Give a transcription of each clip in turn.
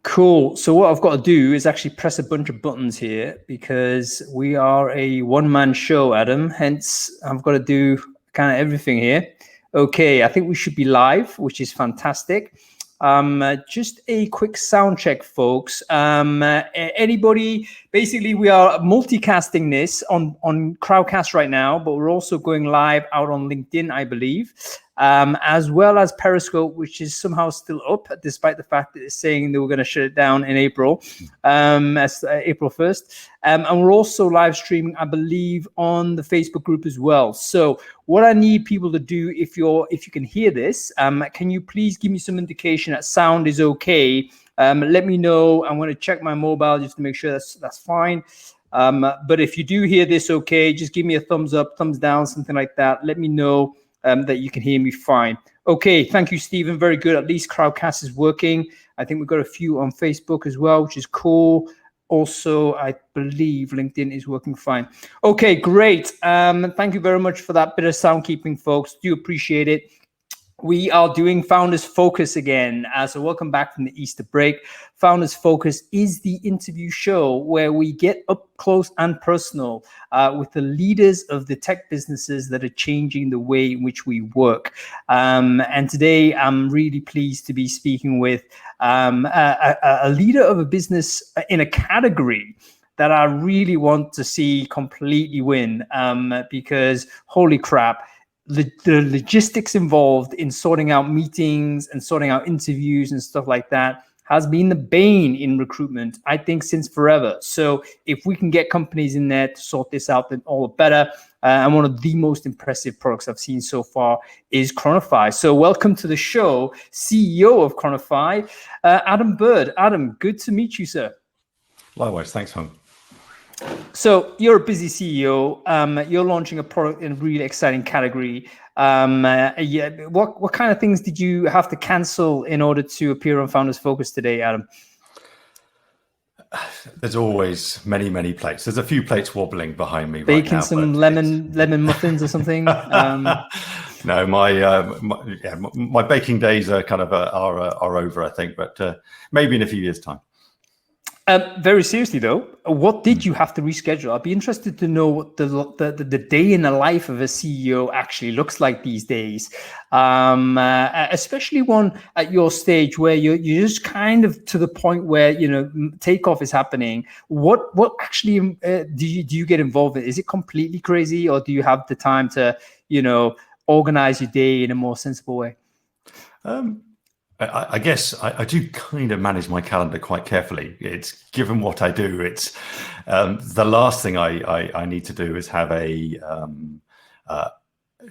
Cool. So what I've got to do is actually press a bunch of buttons here because we are a one-man show, Adam. Hence, I've got to do kind of everything here. Okay, I think we should be live, which is fantastic. Just a quick sound check, folks. Anybody, basically we are multicasting this on Crowdcast right now, but we're also going live out on LinkedIn, I believe, as well as Periscope, which is somehow still up, despite the fact that it's saying they were going to shut it down in April, as April 1st. And we're also live streaming, I believe, on the Facebook group as well. So what I need people to do, if you can hear this, can you please give me some indication that sound is okay? Let me know. I'm going to check my mobile just to make sure that's fine. But if you do hear this okay, just give me a thumbs up, thumbs down, something like that. Let me know that you can hear me fine. Okay, thank you, Stephen. Very good. At least Crowdcast is working. I think we've got a few on Facebook as well, which is cool. Also, I believe LinkedIn is working fine. Okay, great. Thank you very much for that bit of sound keeping, folks. Do appreciate it. We are doing Founders Focus again. So welcome back from the Easter break. Founders Focus is the interview show where we get up close and personal with the leaders of the tech businesses that are changing the way in which we work. And today I'm really pleased to be speaking with a leader of a business in a category that I really want to see completely win because holy crap, the logistics involved in sorting out meetings and sorting out interviews and stuff like that has been the bane in recruitment, I think, since forever. So if we can get companies in there to sort this out, then all the better. And one of the most impressive products I've seen so far is Cronofy. So welcome to the show, CEO of Cronofy, Adam Bird. Adam, good to meet you, sir. Likewise, thanks, Hung. So you're a busy CEO. You're launching a product in a really exciting category. What kind of things did you have to cancel in order to appear on Founders Focus today, Adam? There's always many plates. There's a few plates wobbling behind me Baking right now. Some lemon muffins or something. No, my baking days are kind of are over, I think, but maybe in a few years' time. Very seriously though, what did you have to reschedule? I'd be interested to know what the day in the life of a CEO actually looks like these days, especially one at your stage where you're just kind of to the point where takeoff is happening. What actually do you get involved in? Is it completely crazy, or do you have the time to organize your day in a more sensible way? I guess I do kind of manage my calendar quite carefully. It's given what I do. It's the last thing I need to do is have a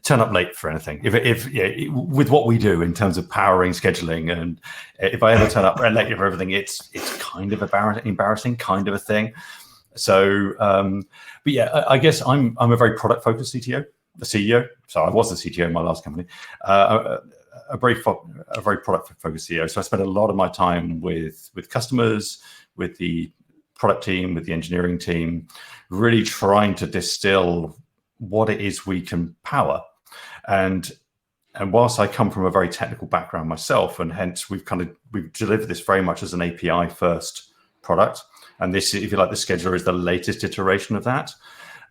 turn up late for anything. If with what we do in terms of powering, scheduling, and if I ever turn up late for everything, it's kind of embarrassing, kind of a thing. So, but yeah, I guess I'm a very product focused CEO. So I was the CTO in my last company. A very product focused CEO. So I spend a lot of my time with customers, with the product team, with the engineering team, really trying to distill what it is we can power. And whilst I come from a very technical background myself, and hence we've delivered this very much as an API first product. And this, if you like, the scheduler is the latest iteration of that.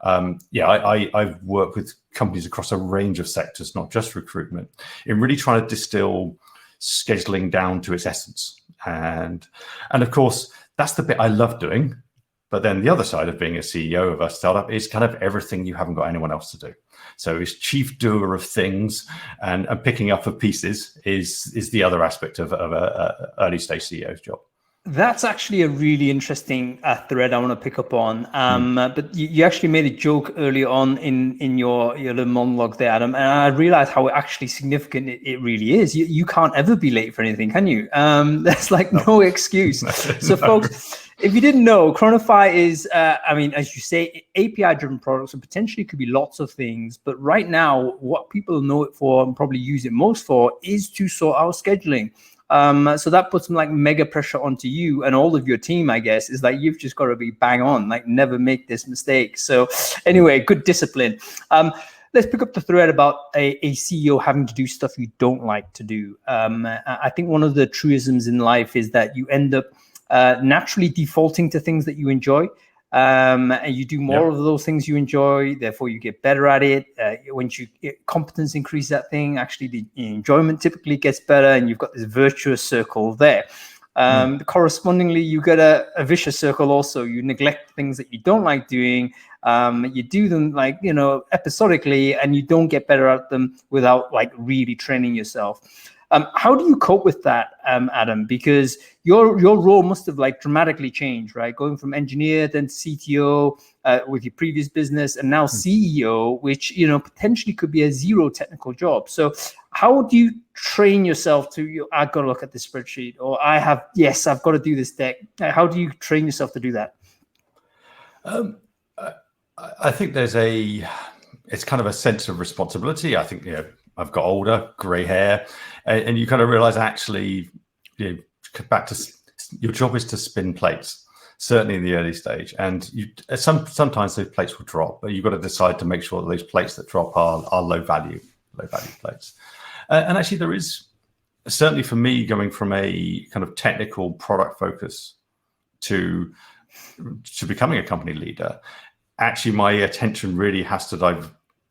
I've worked with companies across a range of sectors, not just recruitment, in really trying to distill scheduling down to its essence. And of course, that's the bit I love doing. But then the other side of being a CEO of a startup is kind of everything you haven't got anyone else to do. So it's chief doer of things and picking up of pieces is the other aspect of a early stage CEO's job. That's actually a really interesting thread I want to pick up on. But you actually made a joke earlier on in your little monologue there, Adam, and I realized how actually significant it really is. You can't ever be late for anything, can you? There's like no excuse. So folks, if you didn't know, Cronofy is, as you say, API-driven products, and potentially could be lots of things. But right now, what people know it for and probably use it most for is to sort out scheduling. So that puts some like mega pressure onto you and all of your team, I guess, is like, you've just got to be bang on, like never make this mistake. So anyway, good discipline. Let's pick up the thread about a CEO having to do stuff you don't like to do. I think one of the truisms in life is that you end up naturally defaulting to things that you enjoy. And you do more of those things you enjoy, therefore you get better at it. Once you competence increase that thing, actually the enjoyment typically gets better, and you've got this virtuous circle there. Correspondingly, you get a vicious circle also. You neglect things that you don't like doing. You do them like, episodically, and you don't get better at them without like really training yourself. How do you cope with that, Adam? Because your role must have like dramatically changed, right? Going from engineer, then CTO with your previous business, and now CEO, which potentially could be a zero technical job. So how do you train yourself to, I've got to look at this spreadsheet, or I've got to do this deck? How do you train yourself to do that? I think it's kind of a sense of responsibility. I think, I've got older, grey hair, and you kind of realize actually, back to your job is to spin plates, certainly in the early stage. And sometimes those plates will drop, but you've got to decide to make sure that those plates that drop are low value plates. And actually there is, certainly for me, going from a kind of technical product focus to becoming a company leader, actually my attention really has to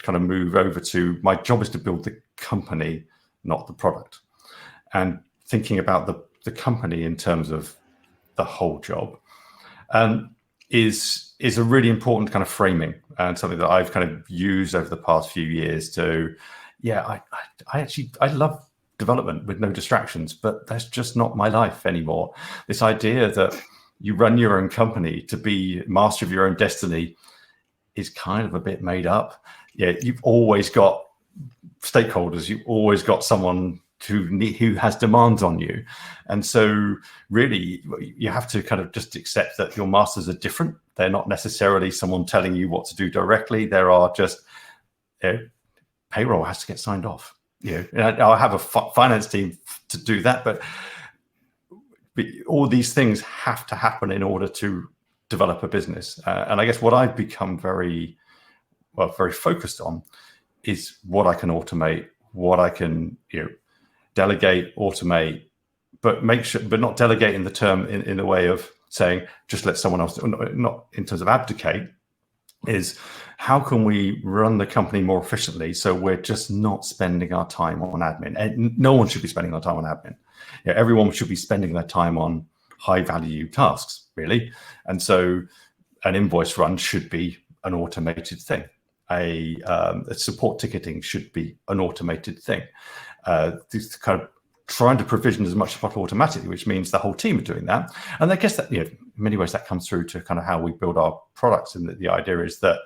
kind of move over to, my job is to build the company, not the product. And thinking about the company in terms of the whole job is a really important kind of framing, and something that I've kind of used over the past few years to, I love development with no distractions, but that's just not my life anymore. This idea that you run your own company to be master of your own destiny is kind of a bit made up. You've always got stakeholders. You've always got someone who has demands on you. And so really you have to kind of just accept that your masters are different. They're not necessarily someone telling you what to do directly. There are just, payroll has to get signed off. I'll have a finance team to do that, but all these things have to happen in order to develop a business. And I guess what I've become very focused on is what I can automate, what I can delegate, automate, but not delegate in the way of saying just let someone else, not in terms of abdicate, is how can we run the company more efficiently so we're just not spending our time on admin. And no one should be spending their time on admin. Everyone should be spending their time on high value tasks, really. And so an invoice run should be an automated thing. A support ticketing should be an automated thing. This kind of trying to provision as much as possible automatically, which means the whole team are doing that. And I guess that, in many ways that comes through to kind of how we build our products. And the idea is that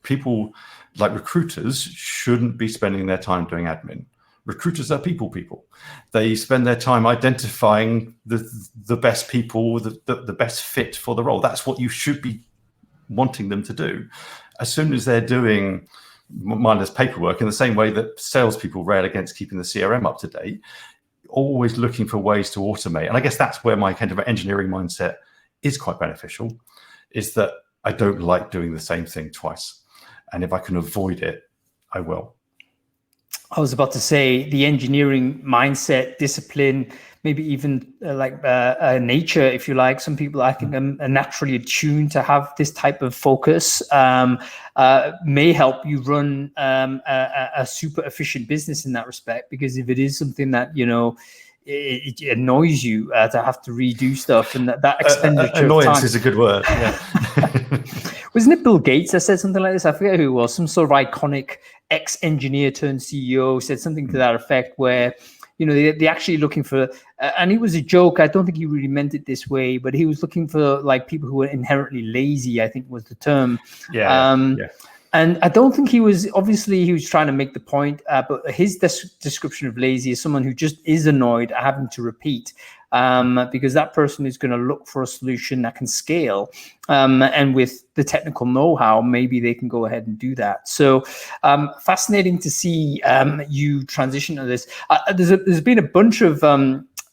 people like recruiters shouldn't be spending their time doing admin. Recruiters are people. They spend their time identifying the best people, the best fit for the role. That's what you should be wanting them to do. As soon as they're doing mindless paperwork, in the same way that salespeople rail against keeping the CRM up to date, always looking for ways to automate. And I guess that's where my kind of engineering mindset is quite beneficial, is that I don't like doing the same thing twice. And if I can avoid it, I will. I was about to say the engineering mindset, discipline, maybe even nature, if you like. Some people, I think, are naturally attuned to have this type of focus, may help you run a super efficient business in that respect. Because if it is something that, it annoys you to have to redo stuff, and that expenditure annoyance of time is a good word. Yeah. Wasn't it Bill Gates that said something like this? I forget who it was. Some sort of iconic ex-engineer turned CEO said something to that effect, where they're actually looking for, and it was a joke. I don't think he really meant it this way, but he was looking for like people who were inherently lazy, I think was the term. Yeah. And I don't think he was trying to make the point, but his description of lazy is someone who just is annoyed at having to repeat, because that person is going to look for a solution that can scale. And with the technical know-how, maybe they can go ahead and do that. So fascinating to see you transition to this. There's been a bunch of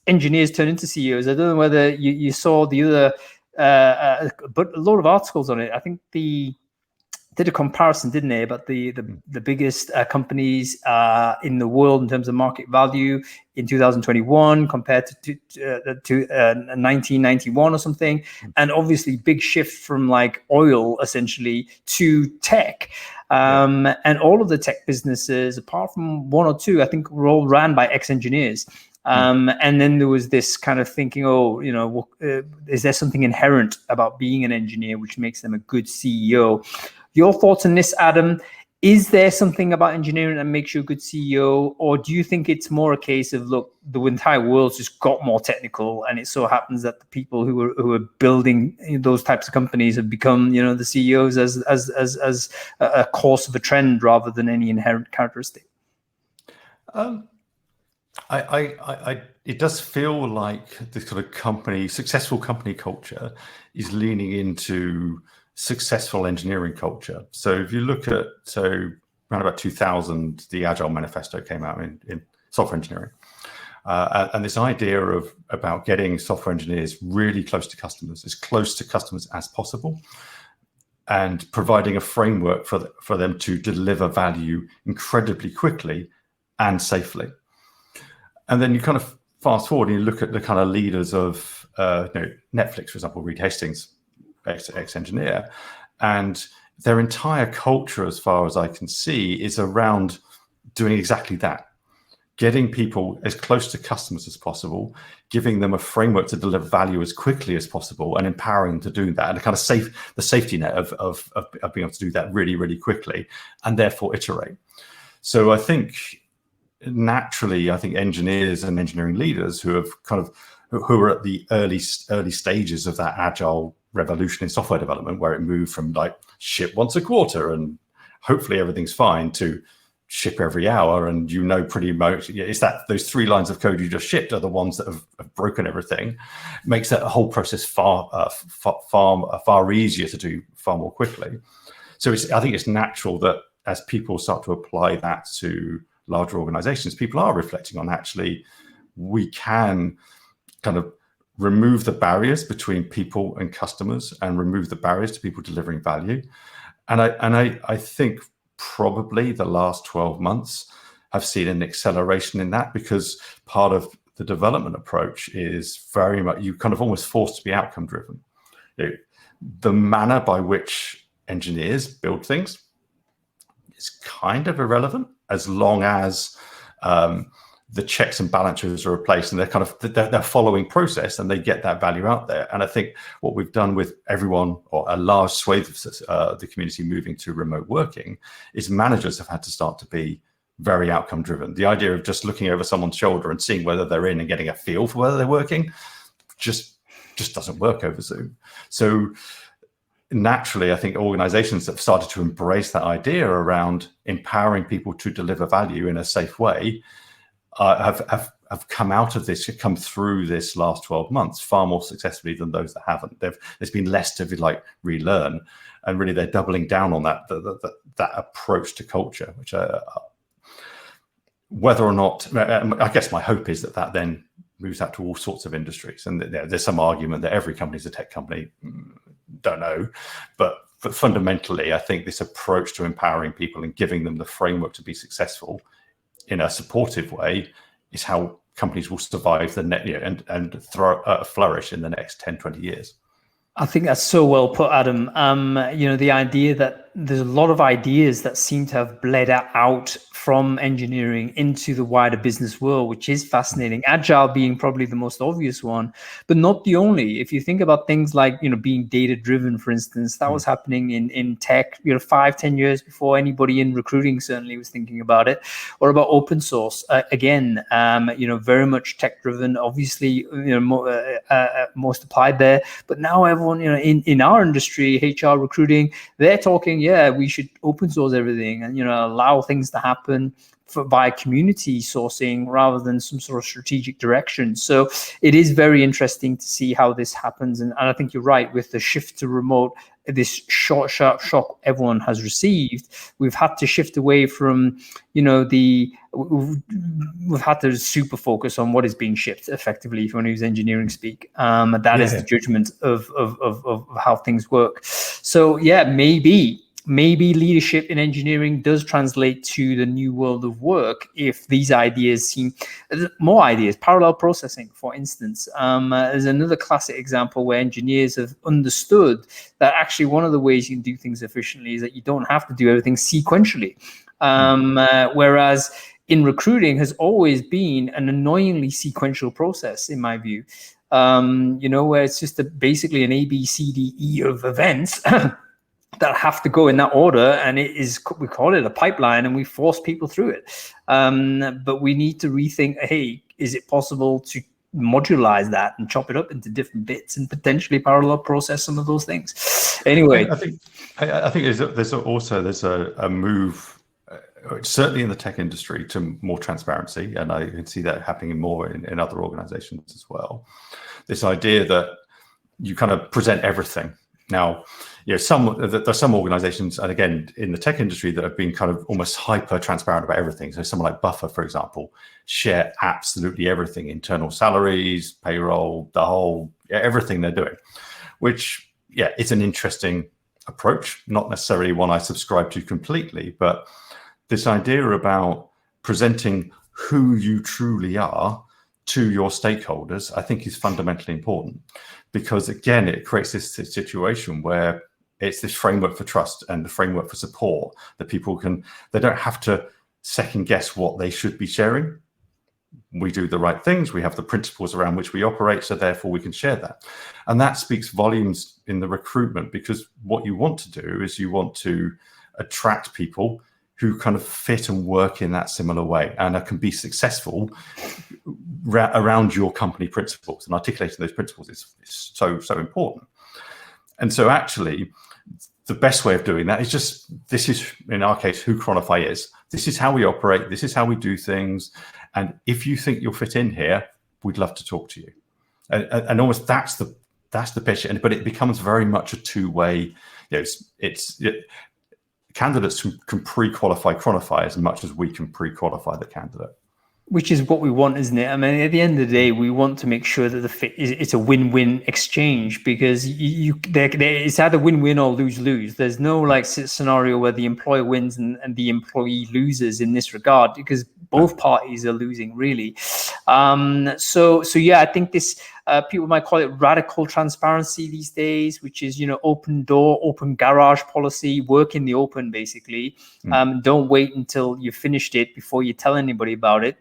engineers turn into CEOs. I don't know whether you saw the other, but a lot of articles on it. I think the did a comparison, didn't they, about the biggest companies in the world in terms of market value in 2021 compared to 1991 or something, and obviously big shift from like oil essentially to tech, and all of the tech businesses, apart from one or two, I think were all ran by ex-engineers. And then there was this kind of thinking, is there something inherent about being an engineer which makes them a good CEO? Your thoughts on this, Adam? Is there something about engineering that makes you a good CEO, or do you think it's more a case of, look, the entire world's just got more technical, and it so happens that the people who are building those types of companies have become, the CEOs as a course of a trend rather than any inherent characteristic? It does feel like this kind of successful company culture is leaning into successful engineering culture. So if you look at, around about 2000, the Agile Manifesto came out in software engineering. And this idea about getting software engineers really close to customers, as close to customers as possible, and providing a framework for them to deliver value incredibly quickly and safely. And then you kind of fast forward and you look at the kind of leaders of Netflix, for example, Reed Hastings, ex-engineer, and their entire culture, as far as I can see, is around doing exactly that. Getting people as close to customers as possible, giving them a framework to deliver value as quickly as possible, and empowering them to do that, and kind of the safety net of being able to do that really, really quickly, and therefore iterate. So I think naturally, engineers and engineering leaders who are at the early stages of that agile revolution in software development, where it moved from like ship once a quarter and hopefully everything's fine to ship every hour, and pretty much it's that those 3 lines of code you just shipped are the ones that have broken everything. Makes that whole process far easier to do far more quickly. So I think it's natural that as people start to apply that to larger organizations, people are reflecting on, actually, we can kind of remove the barriers between people and customers, and remove the barriers to people delivering value. And I think probably the last 12 months have seen an acceleration in that, because part of the development approach is very much, you kind of almost forced to be outcome driven. The manner by which engineers build things is kind of irrelevant, as long as the checks and balances are in place, and they're following process, and they get that value out there. And I think what we've done with everyone, or a large swathe of the community, moving to remote working, is managers have had to start to be very outcome driven. The idea of just looking over someone's shoulder and seeing whether they're in and getting a feel for whether they're working just doesn't work over Zoom. So naturally, I think organizations that have started to embrace that idea around empowering people to deliver value in a safe way have come through this last 12 months far more successfully than those that haven't. There's been less to relearn, and really they're doubling down on that approach to culture, which whether or not, I guess my hope is that then moves out to all sorts of industries. And there's some argument that every company is a tech company. Don't know, but fundamentally, I think this approach to empowering people and giving them the framework to be successful in a supportive way is how companies will survive and flourish in the next 10, 20 years. I think that's so well put, Adam. The idea that there's a lot of ideas that seem to have bled out from engineering into the wider business world, which is fascinating. Agile being probably the most obvious one, but not the only. If you think about things like, being data driven, for instance, that was happening in tech, 5-10 years before anybody in recruiting certainly was thinking about it. Or about open source, again, very much tech driven, obviously, most applied there. But now everyone, in our industry, HR, recruiting, they're talking, we should open source everything and, allow things to happen by community sourcing rather than some sort of strategic direction. So it is very interesting to see how this happens. And I think you're right, with the shift to remote, this short, sharp shock everyone has received, we've had to shift away from, we've had to super focus on what is being shipped effectively, if you want to use engineering speak. That is the judgment of how things work. So maybe maybe leadership in engineering does translate to the new world of work if these ideas seem more ideas. Parallel processing, for instance, is another classic example where engineers have understood that actually one of the ways you can do things efficiently is that you don't have to do everything sequentially. Whereas in recruiting has always been an annoyingly sequential process, in my view, where it's just basically an A, B, C, D, E of events that have to go in that order, and we call it a pipeline, and we force people through it. But we need to rethink, hey, is it possible to modularize that and chop it up into different bits and potentially parallel process some of those things? Anyway, I think there's a move, certainly in the tech industry, to more transparency, and I can see that happening more in other organizations as well. This idea that you kind of present everything. Now, there's some organizations, and again, in the tech industry, that have been kind of almost hyper transparent about everything. So someone like Buffer, for example, share absolutely everything: internal salaries, payroll, everything they're doing, which, it's an interesting approach, not necessarily one I subscribe to completely, but this idea about presenting who you truly are to your stakeholders, I think, is fundamentally important, because again, it creates this situation where it's this framework for trust and the framework for support that they don't have to second guess what they should be sharing. We do the right things. We have the principles around which we operate, so therefore we can share that. And that speaks volumes in the recruitment, because what you want to do is you want to attract people who kind of fit and work in that similar way and can be successful around your company principles. And articulating those principles is so important. And so actually, the best way of doing that is this is, in our case, who Cronofy is. This is how we operate. This is how we do things. And if you think you'll fit in here, we'd love to talk to you. And almost that's the pitch. But it becomes very much a two-way. Candidates can pre-qualify Cronofy as much as we can pre-qualify the candidate. Which is what we want, isn't it? I mean, at the end of the day, we want to make sure that the fit it's a win-win exchange, because it's either win-win or lose-lose. There's no scenario where the employer wins and the employee loses in this regard, because both parties are losing, really. So I think this people might call it radical transparency these days, which is open door, open garage policy, work in the open, basically. Don't wait until you've finished it before you tell anybody about it.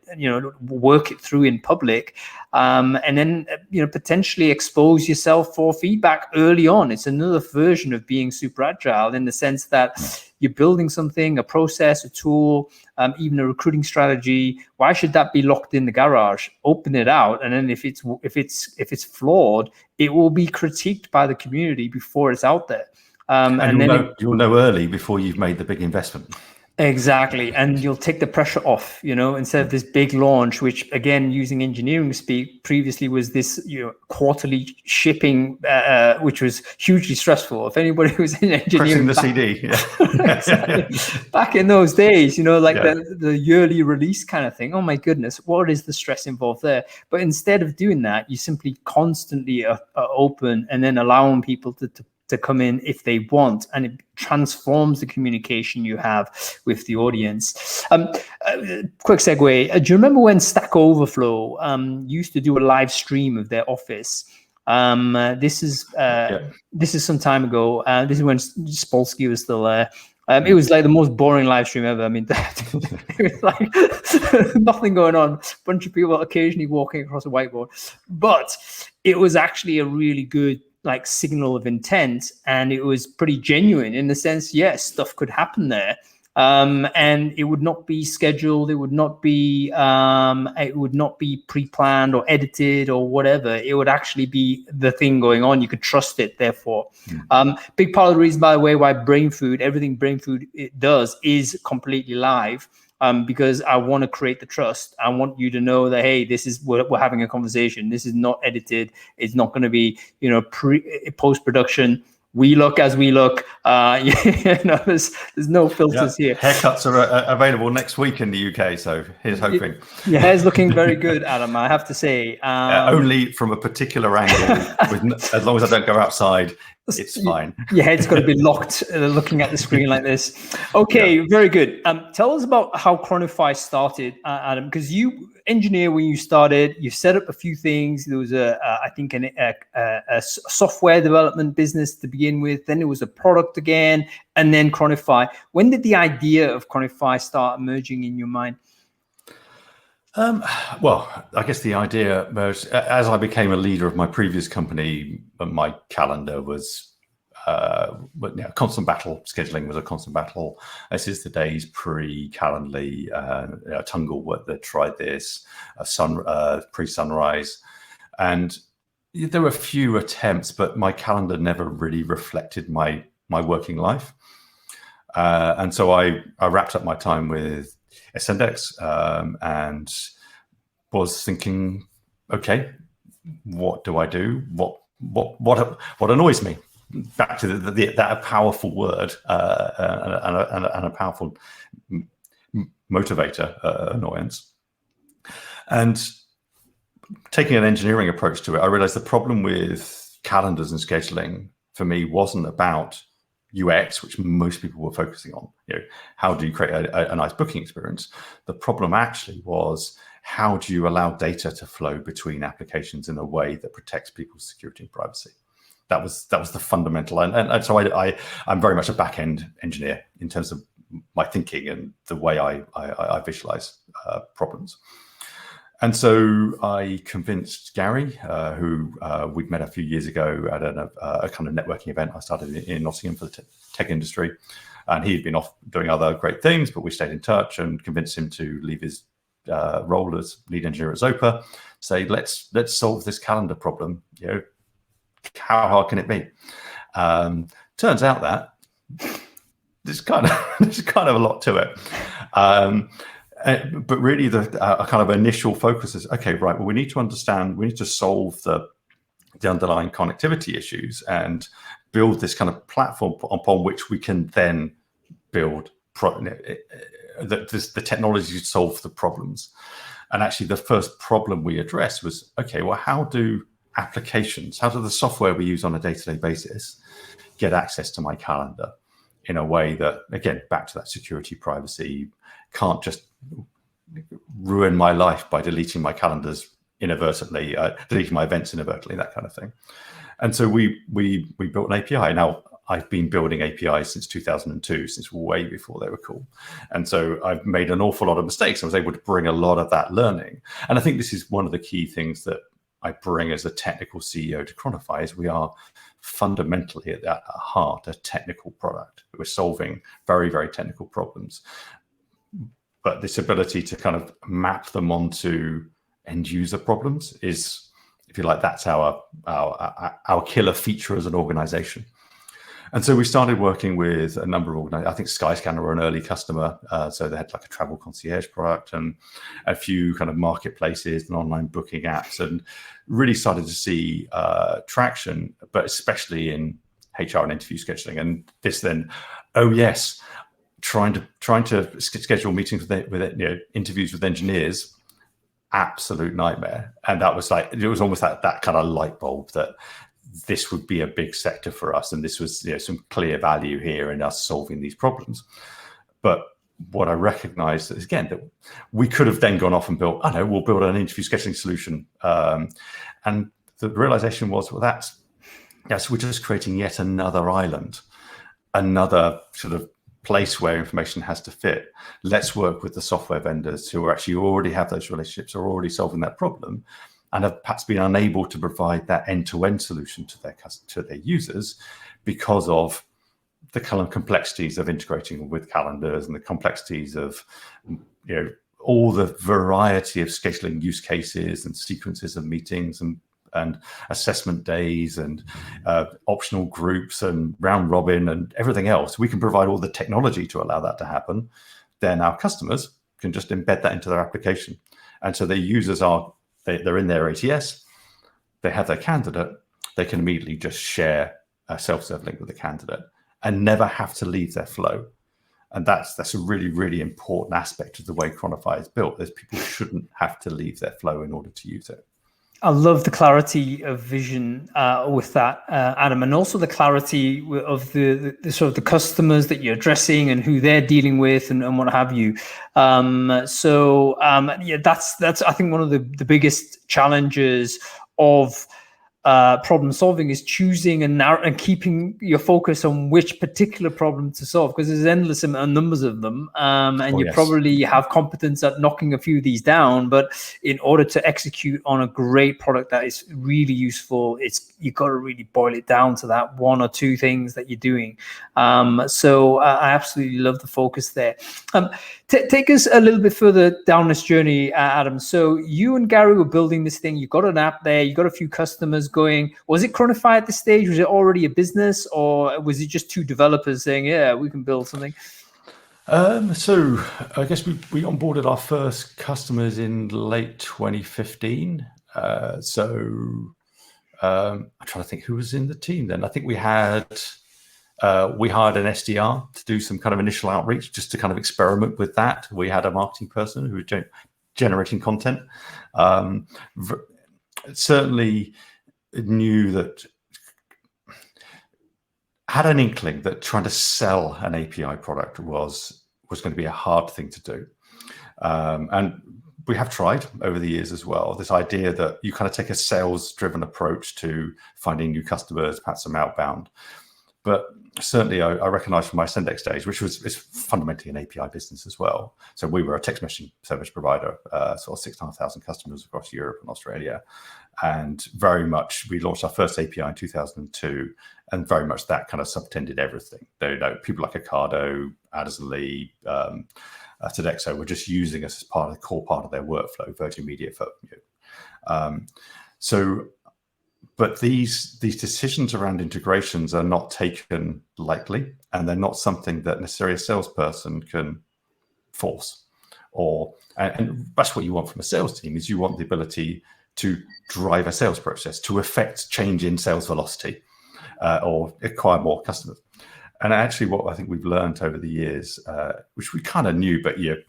Work it through in public, and then potentially expose yourself for feedback early on. It's another version of being super agile, in the sense that you're building something, a process, a tool, even a recruiting strategy. Why should that be locked in the garage? Open it out, and then if it's flawed, it will be critiqued by the community before it's out there. And you'll know early before you've made the big investment. Exactly. And you'll take the pressure off, instead of this big launch, which, again, using engineering speak, previously was this, quarterly shipping, which was hugely stressful. If anybody was in engineering, pressing the CD, exactly. Back in those days, the yearly release kind of thing. Oh my goodness, what is the stress involved there? But instead of doing that, you simply constantly are open, and then allowing people to come in if they want, and it transforms the communication you have with the audience. Quick segue. Do you remember when Stack Overflow used to do a live stream of their office? This is some time ago. This is when Spolsky was still there. It was like the most boring live stream ever. I mean, it was like nothing going on. A bunch of people occasionally walking across a whiteboard, but it was actually a really good signal of intent, and it was pretty genuine in the sense, yes, stuff could happen there, and it would not be scheduled, it would not be pre-planned or edited or whatever. It would actually be the thing going on. You could trust it, therefore. Big part of the reason, by the way, why Brainfood, everything Brainfood it does is completely live. Because I want to create the trust. I want you to know that, hey, we're having a conversation. This is not edited. It's not going to be, post-production. We look as we look. There's no filters here. Haircuts are available next week in the UK, so here's hoping. Your hair's looking very good, Adam, I have to say. Only from a particular angle, as long as I don't go outside It's fine. Your head's got to be locked looking at the screen like this. Okay, yeah. Very good. Tell us about how Cronofy started, Adam, because you engineer when you started, you set up a few things. There was I think a software development business to begin with. Then it was a product again, and then Cronofy. When did the idea of Cronofy start emerging in your mind? Well, I guess the idea was, as I became a leader of my previous company, my calendar was constant battle. Scheduling was a constant battle. This is the days pre-Calendly. Tungle that tried this, pre-Sunrise, and there were a few attempts, but my calendar never really reflected my working life. And so I wrapped up my time with Ascendex, and was thinking, okay, what do I do? What annoys me? Back to that powerful word and a powerful motivator, annoyance. And taking an engineering approach to it, I realized the problem with calendars and scheduling for me wasn't about UX, which most people were focusing on. How do you create a nice booking experience? The problem actually was, how do you allow data to flow between applications in a way that protects people's security and privacy? That was the fundamental. And so I'm very much a back-end engineer in terms of my thinking and the way I visualize problems. And so I convinced Gary, who we'd met a few years ago at a kind of networking event I started in Nottingham for the tech industry. And he'd been off doing other great things, but we stayed in touch, and convinced him to leave his role as lead engineer at Zopa, say, let's solve this calendar problem. How hard can it be? Turns out that there's kind of a lot to it. But really, the kind of initial focus is, okay, right, well, we need to solve the underlying connectivity issues and build this kind of platform upon which we can then build the technology to solve the problems. And actually, the first problem we addressed was, okay, well, how do the software we use on a day-to-day basis get access to my calendar in a way that, again, back to that security, privacy, can't just ruin my life by deleting my calendars inadvertently, deleting my events inadvertently, that kind of thing. And so we built an API. Now, I've been building APIs since 2002, since way before they were cool. And so I've made an awful lot of mistakes. I was able to bring a lot of that learning. And I think this is one of the key things that I bring as a technical CEO to Cronofy, is we are fundamentally at heart a technical product. We're solving very, very technical problems. But this ability to kind of map them onto end user problems is, if you like, that's our killer feature as an organization. And so we started working with a number of organizations. I think Skyscanner were an early customer. So they had like a travel concierge product and a few kind of marketplaces and online booking apps, and really started to see traction, but especially in HR and interview scheduling. And this then, trying to schedule meetings with interviews with engineers, absolute nightmare. And that was like, it was almost that kind of light bulb that this would be a big sector for us, and this was some clear value here in us solving these problems. But what I recognized is, again, that we could have then gone off and built, we'll build an interview scheduling solution. And the realization was, well, we're just creating yet another island, another sort of place where information has to fit. Let's work with the software vendors who already have those relationships, are already solving that problem, and have perhaps been unable to provide that end-to-end solution to their users because of the kind of complexities of integrating with calendars and the complexities of all the variety of scheduling use cases and sequences of meetings and assessment days and optional groups and round robin and everything else. We can provide all the technology to allow that to happen. Then our customers can just embed that into their application. And so their users they're in their ATS, they have their candidate, they can immediately just share a self-serve link with the candidate and never have to leave their flow. And that's a really, really important aspect of the way Cronofy is built. People shouldn't have to leave their flow in order to use it. I love the clarity of vision with that, Adam, and also the clarity of the sort of the customers that you're addressing and who they're dealing with and what have you. Yeah, that's I think one of the biggest challenges of problem solving is choosing and keeping your focus on which particular problem to solve, because there's endless numbers of them, and you probably have competence at knocking a few of these down. But in order to execute on a great product that is really useful, you've got to really boil it down to that one or two things that you're doing. So I absolutely love the focus there. Take us a little bit further down this journey, Adam. So you and Gary were building this thing. You got an app there. You got a few customers going. Was it Cronofy at this stage? Was it already a business, or was it just two developers saying, "Yeah, we can build something"? So I guess we onboarded our first customers in late 2015. I'm trying to think who was in the team then. I think we hired an SDR to do some kind of initial outreach, just to kind of experiment with that. We had a marketing person who was generating content. Certainly knew that, had an inkling that trying to sell an API product was going to be a hard thing to do. And we have tried over the years as well, this idea that you kind of take a sales-driven approach to finding new customers, perhaps some outbound. But certainly I recognize from my Sendex days, which is fundamentally an API business as well. So we were a text messaging service provider, sort of 6,500 customers across Europe and Australia. And very much, we launched our first API in 2002, and very much that kind of subtended everything. People like Ocado, Addison Lee, Sodexo were just using us as part of the core part of their workflow, Virgin Media. But these decisions around integrations are not taken lightly, and they're not something that necessarily a salesperson can force. And that's what you want from a sales team, is you want the ability to drive a sales process, to affect change in sales velocity, or acquire more customers. And actually what I think we've learned over the years, which we kind of knew, but you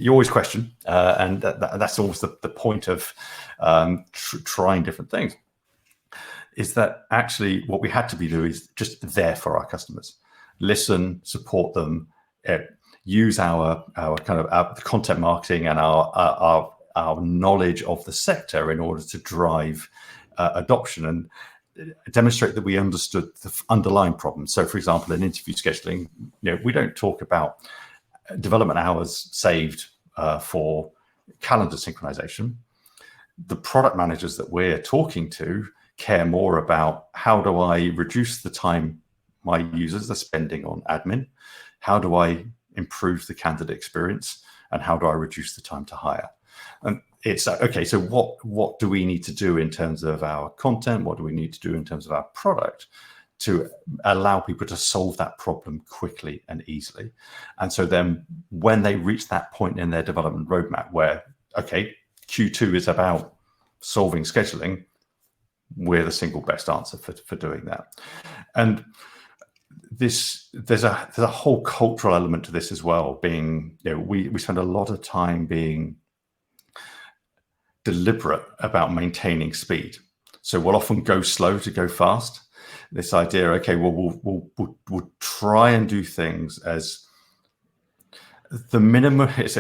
always question, and that's almost the point of trying different things, is that actually what we had to be doing is just there for our customers, listen, support them, use our kind of our content marketing and our knowledge of the sector in order to drive adoption and demonstrate that we understood the underlying problems. So, for example, in interview scheduling, we don't talk about development hours saved for calendar synchronization. The product managers that we're talking to care more about, how do I reduce the time my users are spending on admin? How do I improve the candidate experience? And how do I reduce the time to hire? And it's okay, so what do we need to do in terms of our content? What do we need to do in terms of our product to allow people to solve that problem quickly and easily? And so then when they reach that point in their development roadmap where, okay, Q2 is about solving scheduling, we're the single best answer for doing that. And there's a whole cultural element to this as well, being, we spend a lot of time being deliberate about maintaining speed. So we'll often go slow to go fast. This idea, okay, well, we'll try and do things as the minimum. It's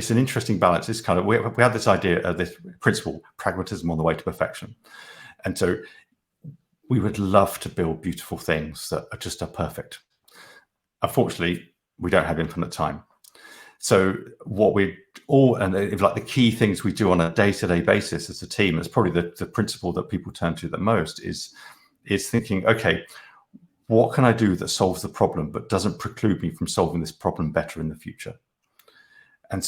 an interesting balance. It's kind of, we have this idea of this principle, pragmatism on the way to perfection. And so we would love to build beautiful things that are perfect. Unfortunately, we don't have infinite time. So what the key things we do on a day-to-day basis as a team, it's probably the principle that people turn to the most, is thinking, okay, what can I do that solves the problem but doesn't preclude me from solving this problem better in the future? And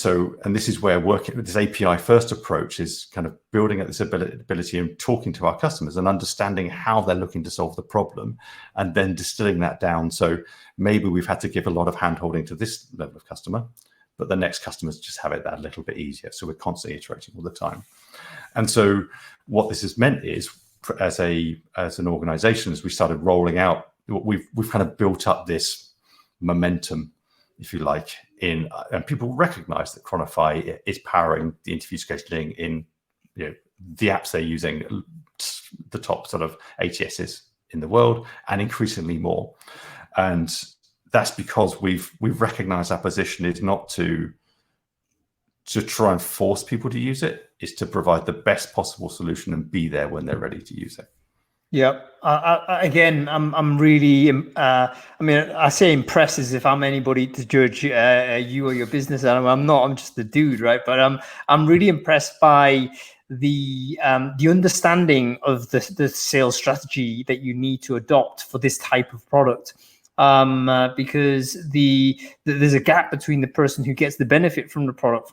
this is where working with this API first approach is kind of building at this ability and talking to our customers and understanding how they're looking to solve the problem, and then distilling that down. So maybe we've had to give a lot of handholding to this level of customer, but the next customers just have it that little bit easier. So we're constantly iterating all the time. And so what this has meant is, as an organization, as we started rolling out, we've kind of built up this momentum, if you like, and people recognize that Cronofy is powering the interview scheduling in the apps they're using, the top sort of ATSs in the world, and increasingly more. And that's because we've recognized our position is not to try and force people to use it, is to provide the best possible solution and be there when they're ready to use it. Yeah. Again, I'm really. I mean, I say impressed as if I'm anybody to judge you or your business. I'm not. I'm just the dude, right? But I'm really impressed by the understanding of the sales strategy that you need to adopt for this type of product. Because there's a gap between the person who gets the benefit from the product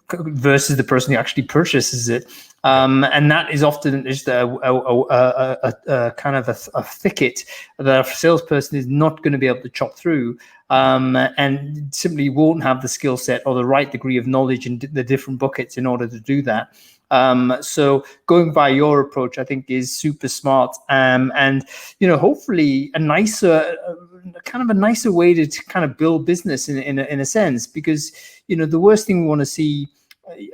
versus the person who actually purchases it, and that is often just a kind of a thicket that a salesperson is not going to be able to chop through, and simply won't have the skill set or the right degree of knowledge in the different buckets in order to do that. So going by your approach, I think, is super smart, and hopefully a nicer way to kind of build business in a sense, because the worst thing we want to see.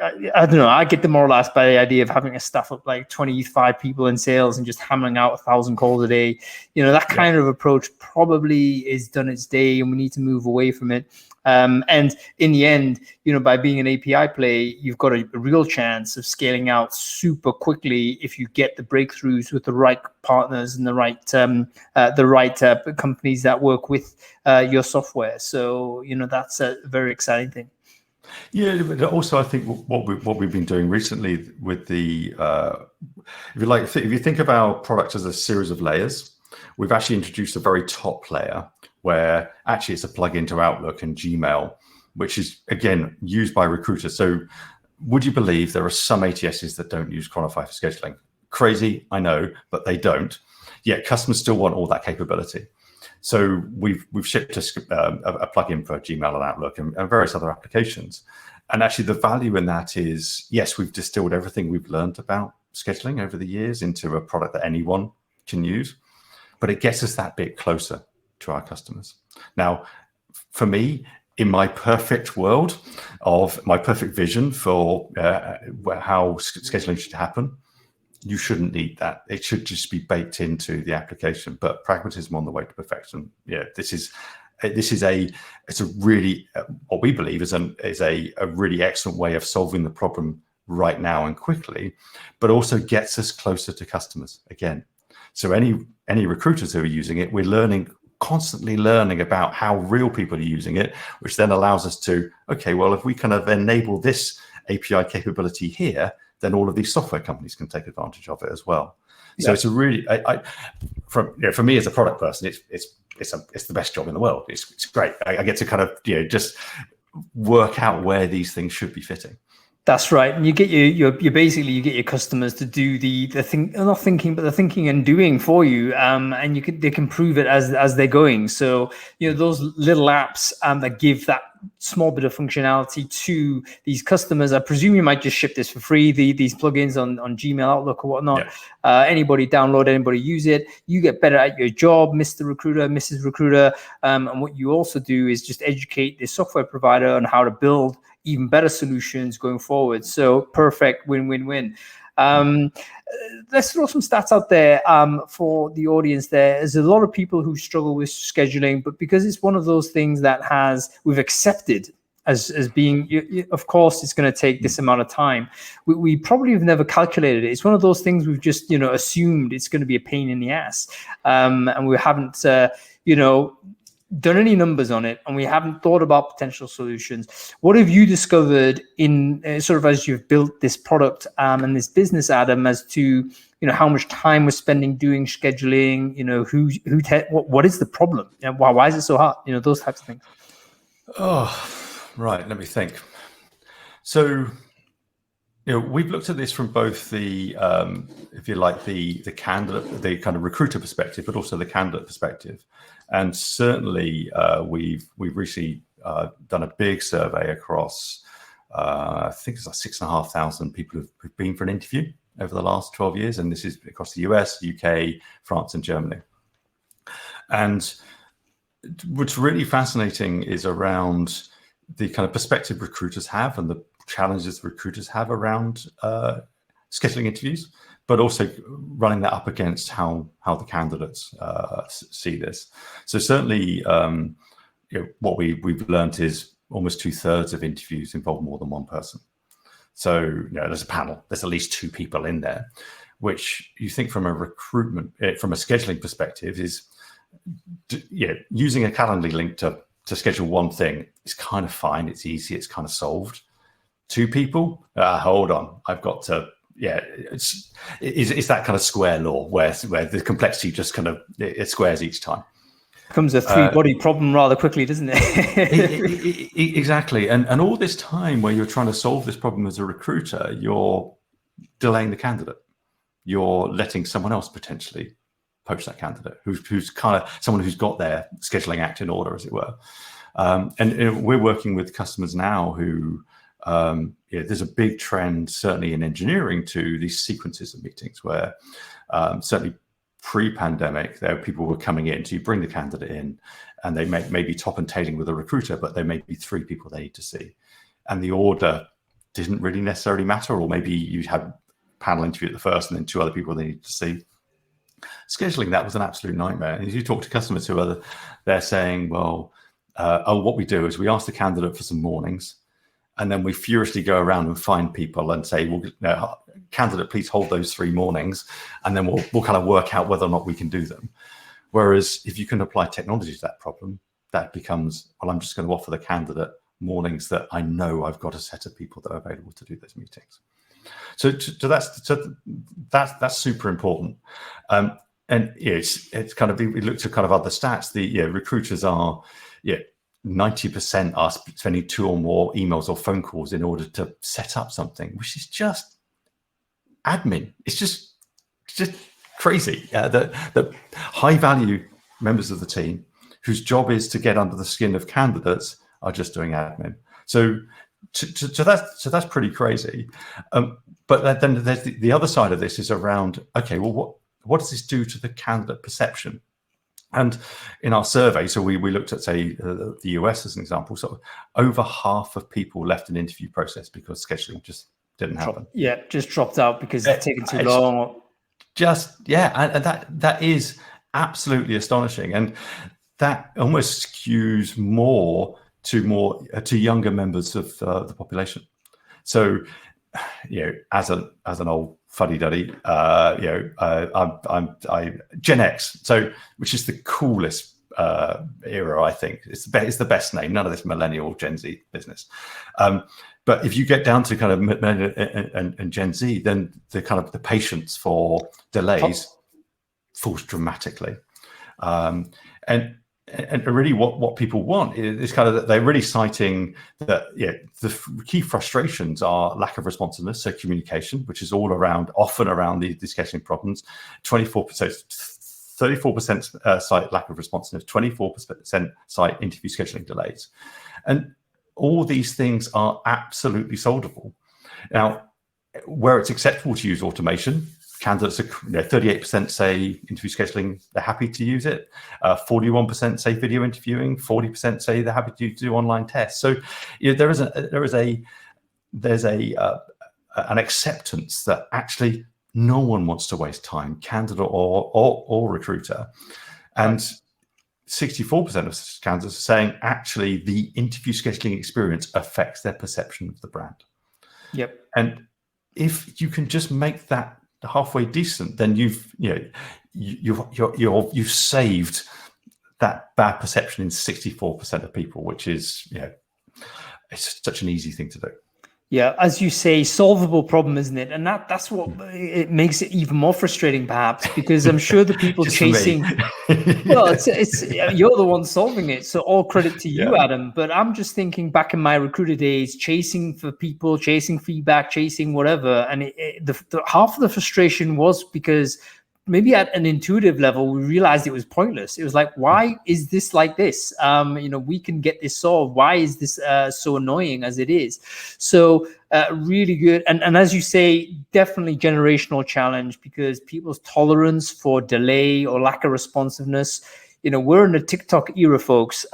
I don't know. I get demoralized by the idea of having a staff of like 25 people in sales and just hammering out 1,000 calls a day. That kind of approach probably is done its day, and we need to move away from it. And in the end, by being an API play, you've got a real chance of scaling out super quickly if you get the breakthroughs with the right partners and the right companies that work with your software. So that's a very exciting thing. Yeah, but also I think what we've been doing recently with the, if you think of our product as a series of layers, we've actually introduced a very top layer where actually it's a plugin to Outlook and Gmail, which is again used by recruiters. So would you believe there are some ATSs that don't use Cronofy for scheduling? Crazy, I know, but they don't. Yet customers still want all that capability. So we've shipped a plugin for Gmail and Outlook and various other applications. And actually the value in that is, yes, we've distilled everything we've learned about scheduling over the years into a product that anyone can use, but it gets us that bit closer to our customers. Now, for me, in my perfect world of my perfect vision for how scheduling should happen, you shouldn't need that. It should just be baked into the application. But pragmatism on the way to perfection. Yeah, it's a really what we believe is a really excellent way of solving the problem right now and quickly, but also gets us closer to customers again. So any recruiters who are using it, we're constantly learning about how real people are using it, which then allows us to, okay, well, if we kind of enable this API capability here, then all of these software companies can take advantage of it as well. So it's a really, for me as a product person, it's the best job in the world. It's great. I get to kind of just work out where these things should be fitting. That's right, and you get you get your customers to do the thinking and doing for you, and they can prove it as they're going. So those little apps that give that small bit of functionality to these customers. I presume you might just ship this for free. These plugins on Gmail, Outlook, or whatnot. Yeah. Anybody download, anybody use it. You get better at your job, Mr. Recruiter, Mrs. Recruiter. And what you also do is just educate the software provider on how to build even better solutions going forward. So perfect win-win-win. Let's throw some stats out there for the audience. There's a lot of people who struggle with scheduling, but because it's one of those things that we've accepted as being, of course, it's going to take this amount of time. We probably have never calculated it. It's one of those things we've just assumed it's going to be a pain in the ass, and we haven't done any numbers on it, and we haven't thought about potential solutions. What have you discovered in sort of as you've built this product and this business, Adam, as to how much time we're spending doing scheduling? What is the problem? Why is it so hard? Those types of things. Oh, right. Let me think. So, we've looked at this from both the, if you like, the candidate, the kind of recruiter perspective, but also the candidate perspective. And certainly, we've recently done a big survey across, I think it's like 6,500 people who've been for an interview over the last 12 years. And this is across the US, UK, France, and Germany. And what's really fascinating is around the kind of perspective recruiters have and the challenges recruiters have around scheduling interviews, but also running that up against how the candidates see this. So certainly, what we've learned is almost 2/3 of interviews involve more than one person. So there's a panel, there's at least two people in there, which you think from a recruitment, from a scheduling perspective, is using a Calendly link to schedule one thing is kind of fine. It's easy. It's kind of solved. Two people, hold on, I've got to. It's that kind of square law where the complexity just kind of it squares each time. Becomes a three-body problem rather quickly, doesn't it? Exactly. And all this time where you're trying to solve this problem as a recruiter, you're delaying the candidate. You're letting someone else potentially poach that candidate who's kind of someone who's got their scheduling act in order, as it were. And we're working with customers now who there's a big trend, certainly in engineering, to these sequences of meetings where certainly pre-pandemic, there people were coming in. So you bring the candidate in, and they may be top and tailing with a recruiter, but there may be three people they need to see, and the order didn't really necessarily matter. Or maybe you had panel interview at the first, and then two other people they need to see. Scheduling that was an absolute nightmare. And as you talk to customers they're saying, well, what we do is we ask the candidate for some mornings, and then we furiously go around and find people and say, well, candidate, please hold those 3 mornings, and then we'll kind of work out whether or not we can do them. Whereas if you can apply technology to that problem, that becomes, well, I'm just going to offer the candidate mornings that I know I've got a set of people that are available to do those meetings. So that's super important. And it's kind of, we looked at kind of other stats. The recruiters are 90% are spending 2 or more emails or phone calls in order to set up something, which is just admin. It's just crazy. The high value members of the team whose job is to get under the skin of candidates are just doing admin. So that's pretty crazy. But then there's the other side of this is around, okay, well, what does this do to the candidate perception? And in our survey, so we looked at, say, the US as an example, so over half of people left an interview process because scheduling just didn't happen. Just dropped out because it's taken too long. And that is absolutely astonishing. And that almost skews more to younger members of the population. So, as an old fuddy-duddy, I'm Gen X, so which is the coolest era, I think. It's the best name. None of this millennial Gen Z business. But if you get down to kind of millennial and Gen Z, then the kind of the patience for delays falls dramatically. And really what people want is kind of, they're really citing that, the key frustrations are lack of responsiveness, so communication, which is often around the scheduling problems. 34% cite lack of responsiveness, 24% cite interview scheduling delays. And all these things are absolutely solvable. Now, where it's acceptable to use automation, candidates are 38% say interview scheduling, they're happy to use it. 41% say video interviewing. 40% say they're happy to do online tests. So there's an acceptance that actually no one wants to waste time, candidate or recruiter. And 64% of candidates are saying actually the interview scheduling experience affects their perception of the brand. Yep. And if you can just make that halfway decent, then you've saved that bad perception in 64% of people, which is it's such an easy thing to do. Yeah, as you say, solvable problem, isn't it? And that's what it makes it even more frustrating, perhaps, because I'm sure the people chasing. Well, it's you're the one solving it, so all credit to you, Adam. But I'm just thinking back in my recruiter days, chasing for people, chasing feedback, chasing whatever, and the half of the frustration was because maybe at an intuitive level, we realized it was pointless. It was like, why is this like this? We can get this solved. Why is this so annoying as it is? So really good. And as you say, definitely generational challenge, because people's tolerance for delay or lack of responsiveness, we're in a TikTok era, folks.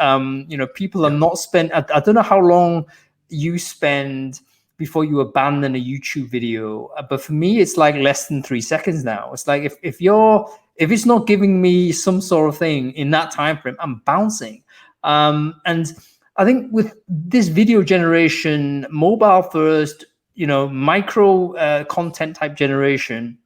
People are not spent. I don't know how long you spend before you abandon a YouTube video. But for me, it's like less than 3 seconds now. It's like if it's not giving me some sort of thing in that time frame, I'm bouncing. And I think with this video generation, mobile first, micro content type generation,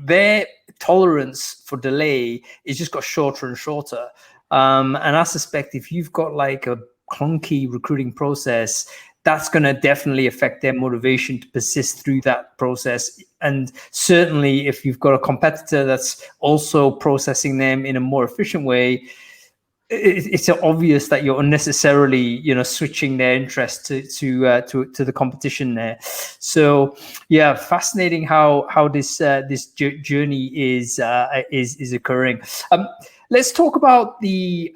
their tolerance for delay is just got shorter and shorter. And I suspect if you've got like a clunky recruiting process, that's going to definitely affect their motivation to persist through that process. And certainly if you've got a competitor that's also processing them in a more efficient way, it's obvious that you're unnecessarily, switching their interest to the competition there. So, yeah, fascinating how this journey is occurring. Let's talk about the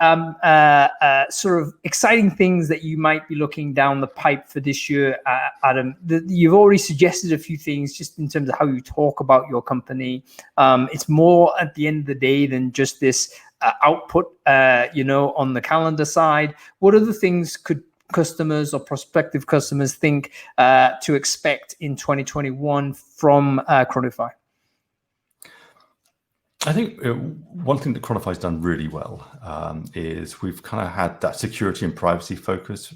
sort of exciting things that you might be looking down the pipe for this year, Adam. You've already suggested a few things just in terms of how you talk about your company. It's more at the end of the day than just this output, on the calendar side. What other things could customers or prospective customers think to expect in 2021 from Cronofy? I think one thing that Cronofy has done really well is we've kind of had that security and privacy focus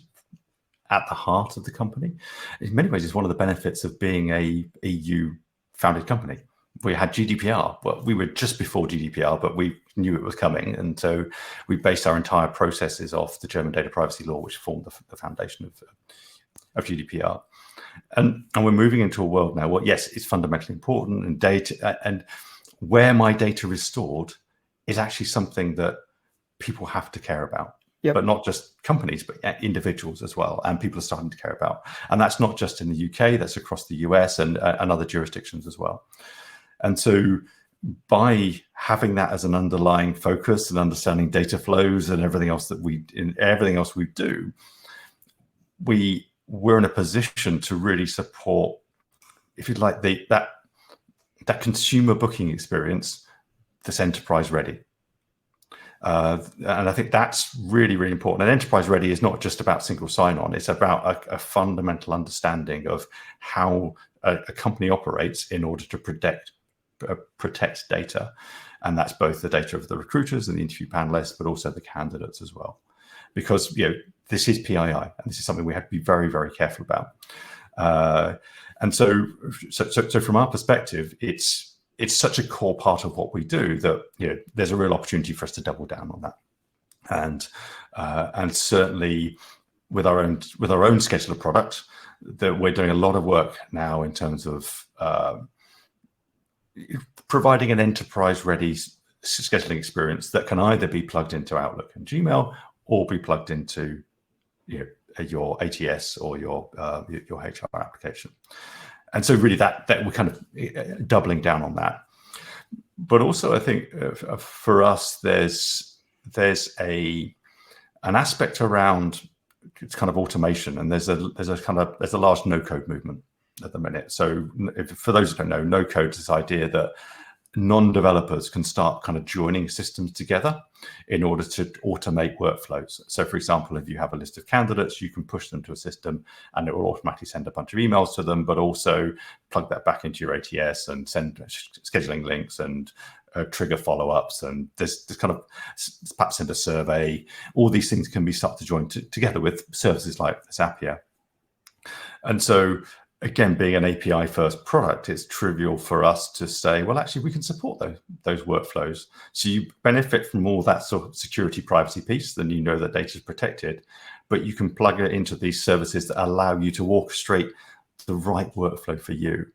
at the heart of the company. In many ways, it's one of the benefits of being a EU-founded company. We had GDPR. Well, we were just before GDPR, but we knew it was coming. And so we based our entire processes off the German data privacy law, which formed the foundation of GDPR. And we're moving into a world now where, yes, it's fundamentally important, and data and where my data is stored is actually something that people have to care about. Yep. But not just companies, but individuals as well. And people are starting to care about. And that's not just in the UK, that's across the US and other jurisdictions as well. And so by having that as an underlying focus and understanding data flows and everything else we do, we're in a position to really support, if you'd like, that consumer booking experience that's enterprise ready. And I think that's really, really important. And enterprise ready is not just about single sign-on. It's about a fundamental understanding of how a company operates in order to protect data. And that's both the data of the recruiters and the interview panelists, but also the candidates as well. Because this is PII, and this is something we have to be very, very careful about. And so from our perspective, it's such a core part of what we do that there's a real opportunity for us to double down on that. And certainly with our own scheduler product, that we're doing a lot of work now in terms of providing an enterprise-ready scheduling experience that can either be plugged into Outlook and Gmail or be plugged into your ATS or your HR application. And so really that we're kind of doubling down on that. But also I think for us, there's an aspect around it's kind of automation, and there's a large no-code movement at the minute. So for those who don't know, no-code is this idea that non-developers can start kind of joining systems together in order to automate workflows. So for example, if you have a list of candidates, you can push them to a system and it will automatically send a bunch of emails to them, but also plug that back into your ATS and send scheduling links and trigger follow-ups. And there's kind of perhaps send a survey. All these things can be started to join together with services like Zapier. And so again, being an API first product, it's trivial for us to say, well, actually, we can support those workflows. So you benefit from all that sort of security privacy piece, then that data is protected, but you can plug it into these services that allow you to orchestrate the right workflow for you.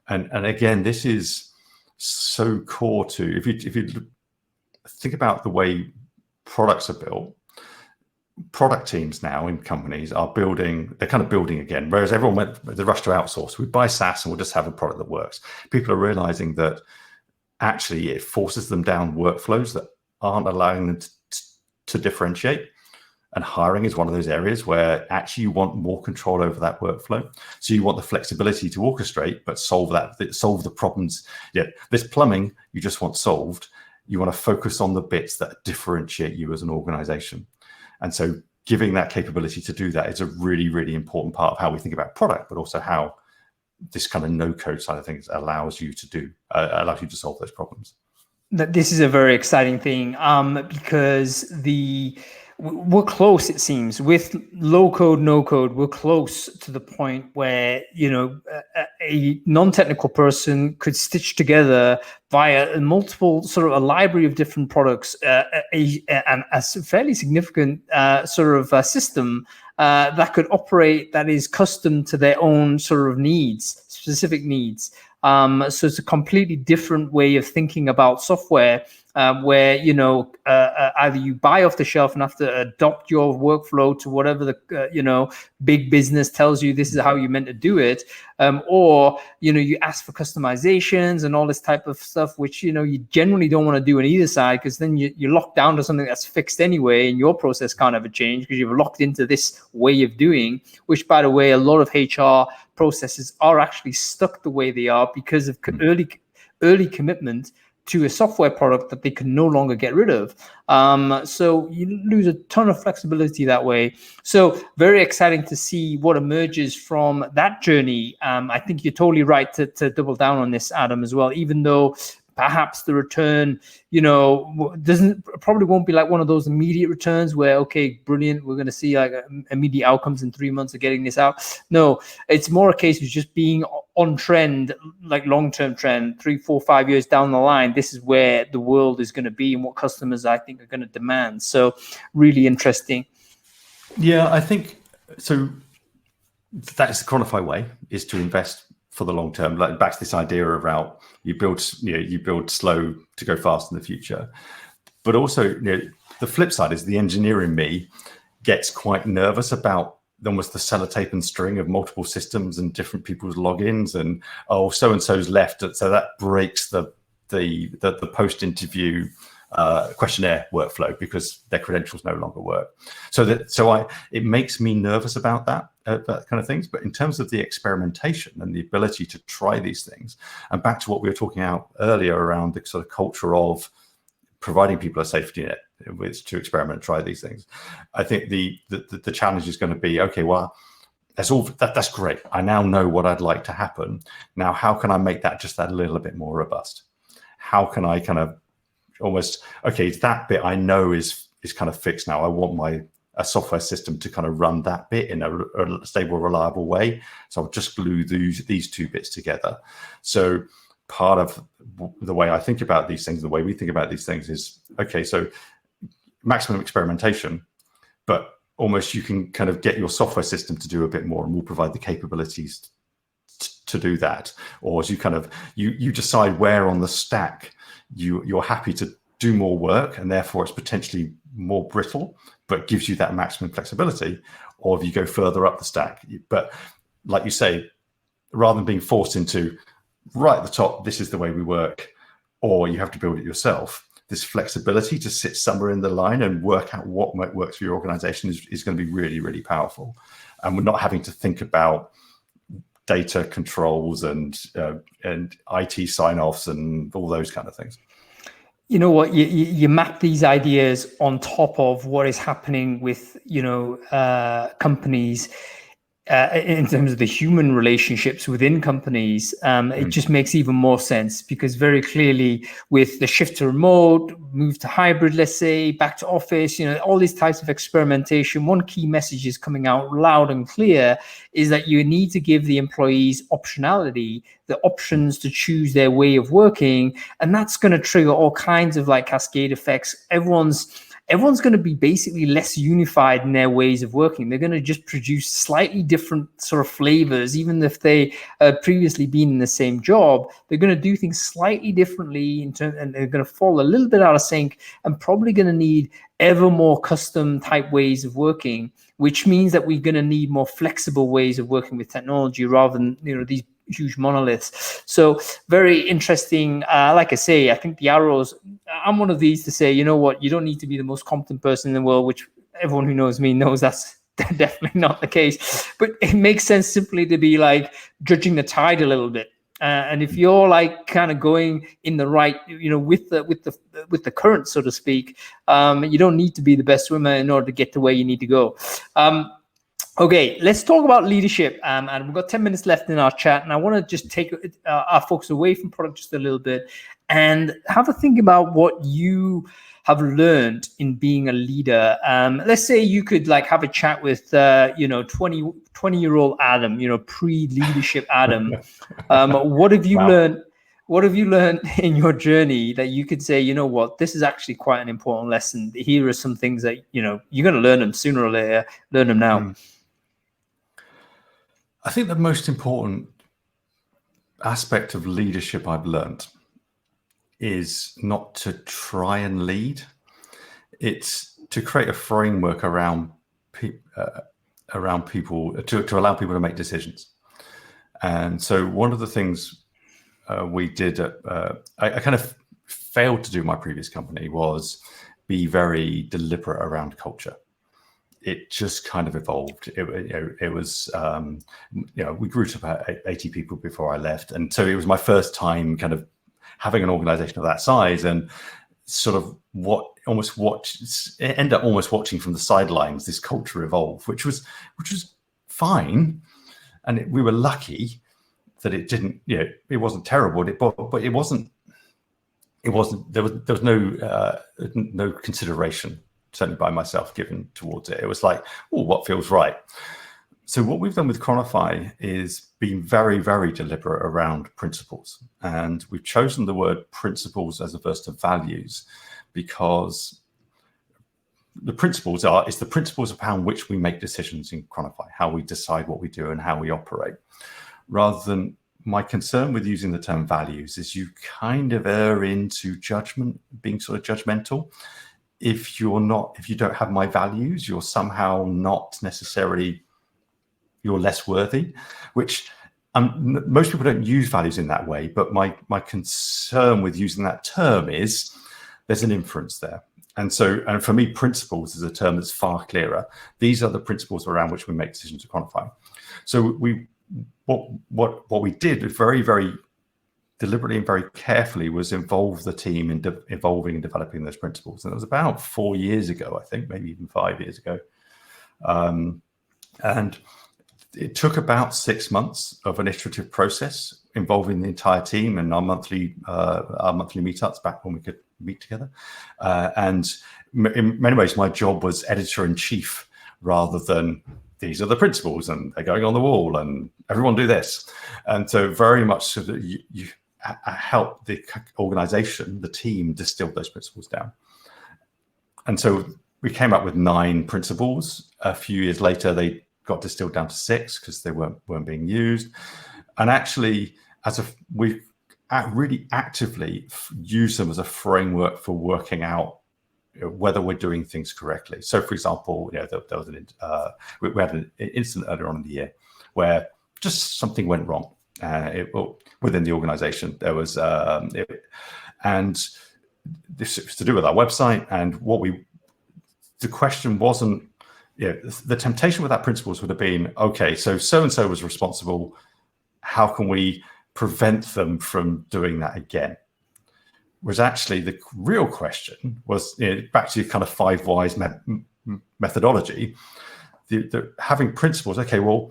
And again, this is so core to, if you think about the way products are built, product teams now in companies are they're kind of building again, whereas everyone went the rush to outsource. We buy SaaS and we'll just have a product that works. People are realizing that actually it forces them down workflows that aren't allowing them to differentiate. And hiring is one of those areas where actually you want more control over that workflow. So you want the flexibility to orchestrate, but solve the problems. This plumbing you just want solved. You want to focus on the bits that differentiate you as an organization. And so giving that capability to do that is a really, really important part of how we think about product, but also how this kind of no-code side of things allows you to solve those problems. This is a very exciting thing because we're close, it seems, with low code, no code. We're close to the point where, you know, a non-technical person could stitch together via multiple sort of a library of different products, a fairly significant sort of system that could operate, that is custom to their own sort of needs, specific needs. So it's a completely different way of thinking about software, where, you know, either you buy off the shelf and have to adopt your workflow to whatever the, you know, big business tells you this is how you're meant to do it. Or, you know, you ask for customizations and all this type of stuff, which, you know, you generally don't want to do on either side, because then you're locked down to something that's fixed anyway, and your process can't ever change because you've locked into this way of doing, which, by the way, a lot of HR processes are actually stuck the way they are because of early commitment to a software product that they can no longer get rid of. So you lose a ton of flexibility that way. So very exciting to see what emerges from that journey. I think you're totally right to double down on this, Adam, as well, even though perhaps the return, you know, probably won't be like one of those immediate returns where, okay, brilliant, we're going to see like immediate outcomes in 3 months of getting this out. No, it's more a case of just being on trend, like long-term trend, 3, 4, 5 years down the line. This is where the world is going to be and what customers, I think, are going to demand. So really interesting. Yeah, I think so. That's the Cronofy way, is to invest for the long term. Like back to this idea about you build slow to go fast in the future. But also, you know, the flip side is the engineer in me gets quite nervous about almost the sellotape and string of multiple systems and different people's logins, and so and so's left, so that breaks the post-interview questionnaire workflow because their credentials no longer work. It makes me nervous about that kind of things. But in terms of the experimentation and the ability to try these things, and back to what we were talking about earlier around the sort of culture of providing people a safety net with to experiment and try these things, I think the challenge is going to be, okay, well, that's great. I now know what I'd like to happen. Now, how can I make that just that little bit more robust? How can I kind of almost, okay, that bit I know is kind of fixed now. I want a software system to kind of run that bit in a stable, reliable way. So I'll just glue these two bits together. So part of the way I think about these things, the way we think about these things is, okay, so maximum experimentation, but almost you can kind of get your software system to do a bit more, and we'll provide the capabilities to do that. Or as you kind of, you decide where on the stack you're happy to do more work, and therefore it's potentially more brittle, but gives you that maximum flexibility. Or if you go further up the stack, but like you say, rather than being forced into right at the top, this is the way we work, or you have to build it yourself, this flexibility to sit somewhere in the line and work out what might work for your organization is going to be really, really powerful. And we're not having to think about data controls and IT sign-offs and all those kind of things. You know what, you map these ideas on top of what is happening with, you know, companies in terms of the human relationships within companies. It just makes even more sense, because very clearly with the shift to remote, move to hybrid, let's say, back to office, you know, all these types of experimentation, one key message is coming out loud and clear is that you need to give the employees optionality, the options to choose their way of working. And that's going to trigger all kinds of like cascade effects. Everyone's going to be basically less unified in their ways of working. They're going to just produce slightly different sort of flavors, even if they previously been in the same job. They're going to do things slightly differently and they're going to fall a little bit out of sync, and probably going to need ever more custom type ways of working, which means that we're going to need more flexible ways of working with technology rather than, you know, these huge monoliths. So very interesting. Like I say, I think the arrows, I'm one of these to say, you know what, you don't need to be the most competent person in the world, which everyone who knows me knows that's definitely not the case. But it makes sense simply to be like judging the tide a little bit. And if you're like kind of going in the right, with the current, so to speak, you don't need to be the best swimmer in order to get to where you need to go. Okay, let's talk about leadership. And we've got 10 minutes left in our chat. And I want to just take our focus away from product just a little bit and have a think about what you have learned in being a leader. Let's say you could like have a chat with 20-year-old Adam, pre-leadership Adam. What have you learned? What have you learned in your journey that you could say, this is actually quite an important lesson. Here are some things that you're going to learn them sooner or later. Learn them now. I think the most important aspect of leadership I've learned is not to try and lead. It's to create a framework around people, to allow people to make decisions. And so one of the things we did, I kind of failed to do in my previous company, was be very deliberate around culture. It just kind of evolved. It was, we grew to about 80 people before I left. And so it was my first time kind of having an organization of that size, and sort of end up almost watching from the sidelines this culture evolve, which was fine. And we were lucky that it didn't, it wasn't terrible, but it wasn't, there was no consideration, certainly by myself, given towards it. It was like, oh, what feels right? So what we've done with Cronofy is being very, very deliberate around principles. And we've chosen the word principles as opposed to values, because the principles it's the principles upon which we make decisions in Cronofy, how we decide what we do and how we operate. Rather than, my concern with using the term values is you kind of err into judgment, being sort of judgmental. If you don't have my values, you're somehow not necessarily, you're less worthy, which most people don't use values in that way. But my concern with using that term is there's an inference there. And for me, principles is a term that's far clearer. These are the principles around which we make decisions at Cronofy. So what we did very, very deliberately and very carefully was involve the team in evolving and developing those principles. And it was about 4 years ago, I think, maybe even 5 years ago. And it took about 6 months of an iterative process involving the entire team and our monthly meetups back when we could meet together. And in many ways, my job was editor-in-chief rather than these are the principles and they're going on the wall and everyone do this. And so very much so that you help the organization, the team, distill those principles down. And so we came up with 9 principles. A few years later, they got distilled down to 6 because they weren't being used. And actually, we really actively use them as a framework for working out whether we're doing things correctly. So, for example, there was we had an incident earlier on in the year where just something went wrong within the organization. There was, and this was to do with our website. And the question wasn't, the temptation with that principles would have been, okay, so-and-so was responsible. How can we prevent them from doing that again? Was actually the real question was, back to kind of 5 whys methodology, the having principles. Okay, well,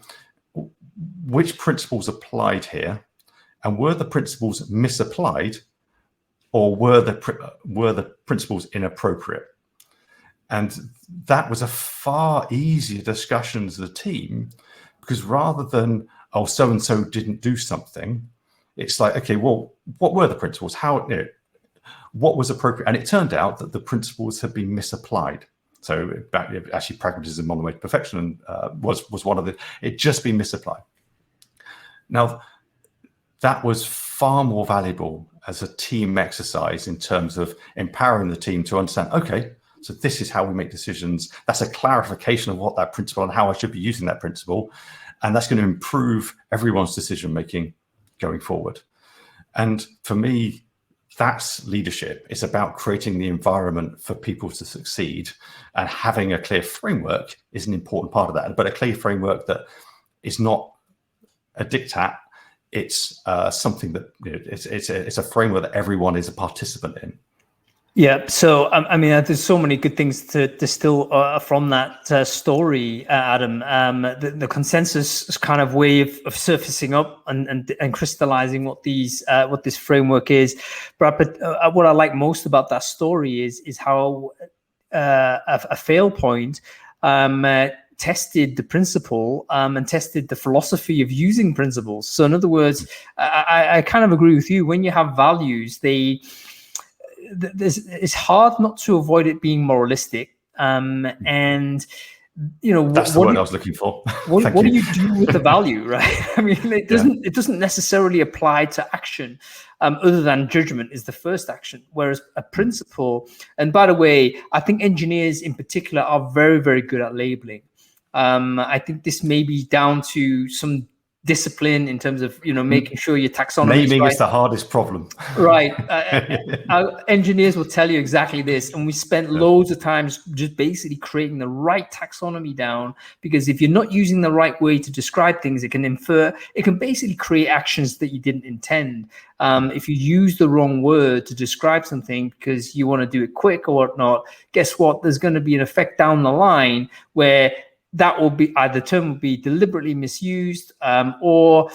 which principles applied here, and were the principles misapplied, or were the principles inappropriate? And that was a far easier discussion as a team, because rather than, oh, so and so didn't do something, it's like, okay, well, what were the principles? What was appropriate? And it turned out that the principles had been misapplied. So actually, pragmatism on the way to perfection was one of the. It just been misapplied. Now, that was far more valuable as a team exercise in terms of empowering the team to understand. Okay, so this is how we make decisions. That's a clarification of what that principle and how I should be using that principle, and that's going to improve everyone's decision making going forward. And for me, that's leadership. It's about creating the environment for people to succeed, and having a clear framework is an important part of that. But a clear framework that is not a diktat, it's something that it's a framework that everyone is a participant in. Yeah, so I mean, there's so many good things to distill from that story, Adam. The consensus kind of way of surfacing up and crystallizing what this framework is. But what I like most about that story is how a fail point tested the principle and tested the philosophy of using principles. So in other words, I kind of agree with you. When you have values, it's hard not to avoid it being moralistic. And that's the word I was looking for. What do you do with the value, right? I mean, it doesn't necessarily apply to action, other than judgment is the first action. Whereas a principle, and by the way, I think engineers in particular are very, very good at labeling. I think this may be down to some discipline in terms of making sure your taxonomy naming right. is the hardest problem, right? Our engineers will tell you exactly this, and we spent loads of times just basically creating the right taxonomy down, because if you're not using the right way to describe things, it can basically create actions that you didn't intend. If you use the wrong word to describe something because you want to do it quick or whatnot, guess what? There's going to be an effect down the line where that will be either the term will be deliberately misused, or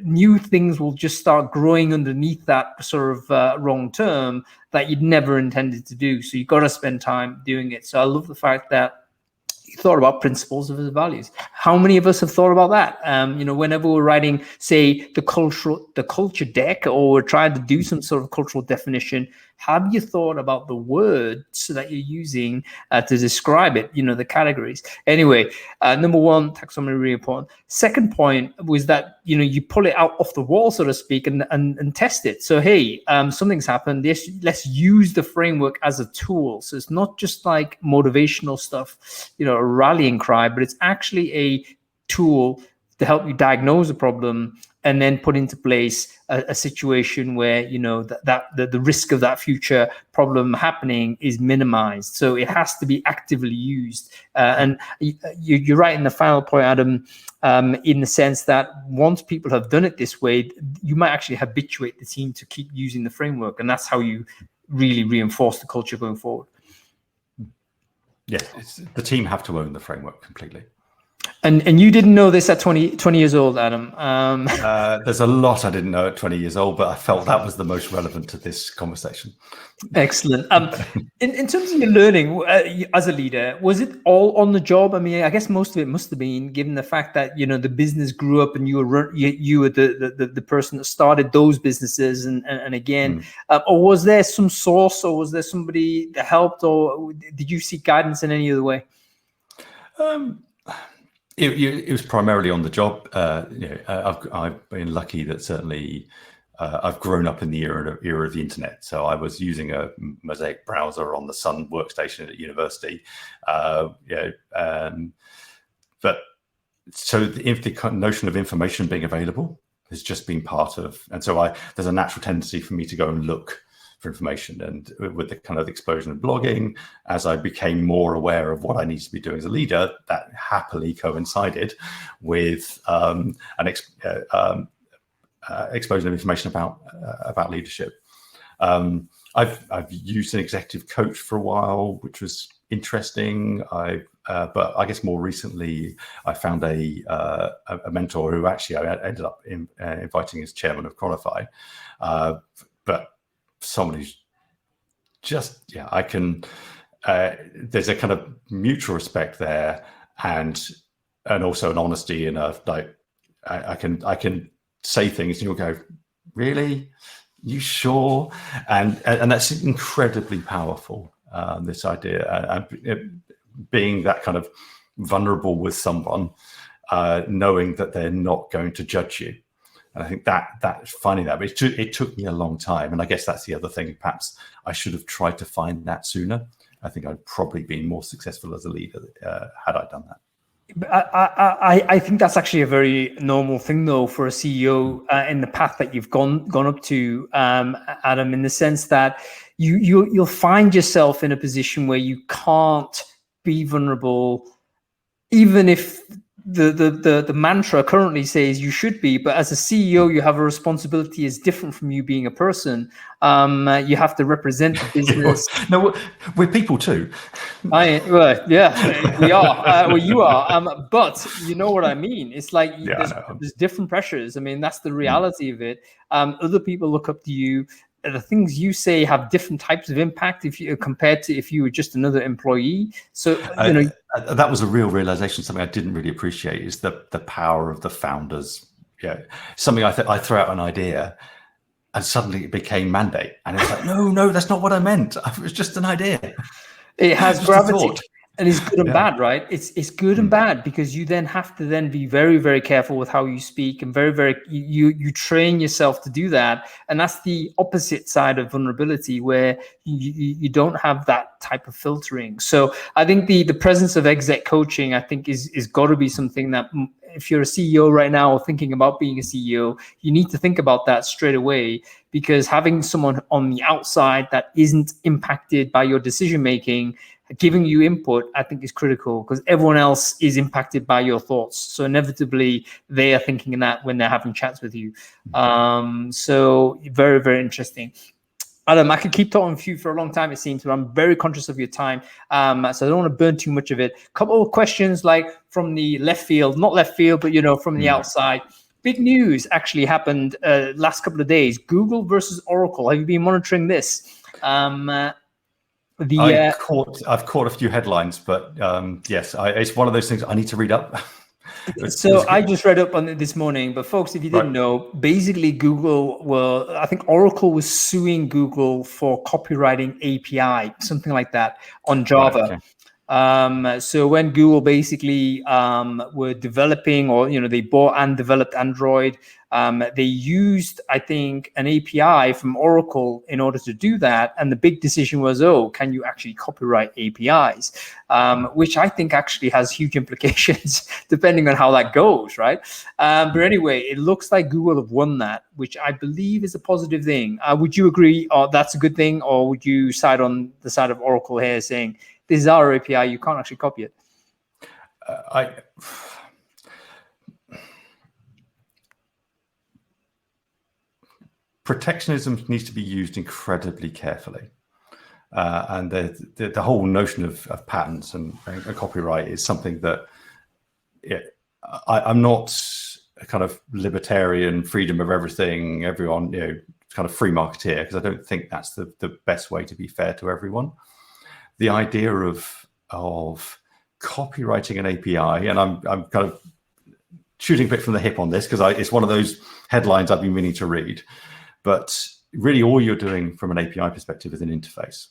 new things will just start growing underneath that sort of wrong term that you'd never intended to do. So you've got to spend time doing it. So I love the fact that you thought about principles of values. How many of us have thought about that? Whenever we're writing, say, the culture deck, or we're trying to do some sort of cultural definition, have you thought about the words that you're using to describe it, the categories? Anyway, number one, taxonomy, really important. Second point was that, you pull it out off the wall, so to speak, and test it. So, hey, something's happened. Let's use the framework as a tool. So it's not just like motivational stuff, a rallying cry, but it's actually a tool to help you diagnose a problem and then put into place a situation where the risk of that future problem happening is minimized. So it has to be actively used. And you're right in the final point, Adam, in the sense that once people have done it this way, you might actually habituate the team to keep using the framework, and that's how you really reinforce the culture going forward. Yes, the team have to own the framework completely. And you didn't know this at 20 years old, Adam. There's a lot I didn't know at 20 years old, but I felt that was the most relevant to this conversation. Excellent. In terms of your learning as a leader, was it all on the job? I mean, I guess most of it must have been, given the fact that the business grew up and you were the person that started those businesses, and again, or was there some source, or was there somebody that helped, or did you seek guidance in any other way? It was primarily on the job. I've been lucky that certainly I've grown up in the era of the internet. So I was using a Mosaic browser on the Sun workstation at university. But so the notion of information being available has just been part of, and so there's a natural tendency for me to go and look for information. And with the kind of explosion of blogging, as I became more aware of what I need to be doing as a leader, that happily coincided with an explosion of information about leadership. I've used an executive coach for a while, which was interesting. But I guess more recently, I found a mentor who actually I ended up inviting as chairman of Cronofy. But someone who's just, I can, there's a kind of mutual respect there, and also an honesty, and I can say things and you'll go, really? You sure? And that's incredibly powerful, this idea, and being that kind of vulnerable with someone, knowing that they're not going to judge you. And I think that finding that, but it took me a long time. And I guess that's the other thing. Perhaps I should have tried to find that sooner. I think I'd probably been more successful as a leader had I done that. I think that's actually a very normal thing, though, for a CEO in the path that you've gone up to, Adam, in the sense that you'll find yourself in a position where you can't be vulnerable, even if the mantra currently says you should be, but as a CEO, you have a responsibility is different from you being a person. You have to represent the business. No, we're people too. Well, yeah, we are. Well, you are. But you know what I mean. It's like there's different pressures. I mean, that's the reality of it. Other people look up to you. The things you say have different types of impact if you compared to if you were just another employee. So that was a real realization. Something I didn't really appreciate is the power of the founders. Yeah, something I throw out an idea, and suddenly it became mandate, and it's like, no, that's not what I meant. It was just an idea. It has gravity. And it's good and bad, right? It's good and bad because you then have to then be very, very careful with how you speak and you train yourself to do that. And that's the opposite side of vulnerability where you don't have that type of filtering. So I think the presence of exec coaching, I think is got to be something that if you're a CEO right now or thinking about being a CEO, you need to think about that straight away, because having someone on the outside that isn't impacted by your decision-making, giving you input, I think is critical, because everyone else is impacted by your thoughts. So inevitably they are thinking that when they're having chats with you. So very, very interesting. Adam, I could keep talking with you for a long time, it seems, but I'm very conscious of your time. So I don't want to burn too much of it. Couple of questions like from the left field, not left field, but, from the outside. Big news actually happened last couple of days. Google versus Oracle. Have you been monitoring this? I've caught a few headlines, but yes, it's one of those things I need to read up. So I just read up on it this morning, but folks, if you didn't know, basically I think Oracle was suing Google for copywriting API, something like that, on Java. Right, okay. So when Google basically were developing, or they bought and developed Android, they used, I think, an API from Oracle in order to do that. And the big decision was, can you actually copyright APIs? Which I think actually has huge implications depending on how that goes, right? But anyway, it looks like Google have won that, which I believe is a positive thing. Would you agree that's a good thing, or would you side on the side of Oracle here saying, this is our API, you can't actually copy it? Protectionism needs to be used incredibly carefully. And the whole notion of patents and copyright is something that I'm not a kind of libertarian, freedom of everything, everyone, kind of free marketeer, because I don't think that's the best way to be fair to everyone. The idea of copywriting an API, and I'm kind of shooting a bit from the hip on this because it's one of those headlines I've been meaning to read, but really all you're doing from an API perspective is an interface.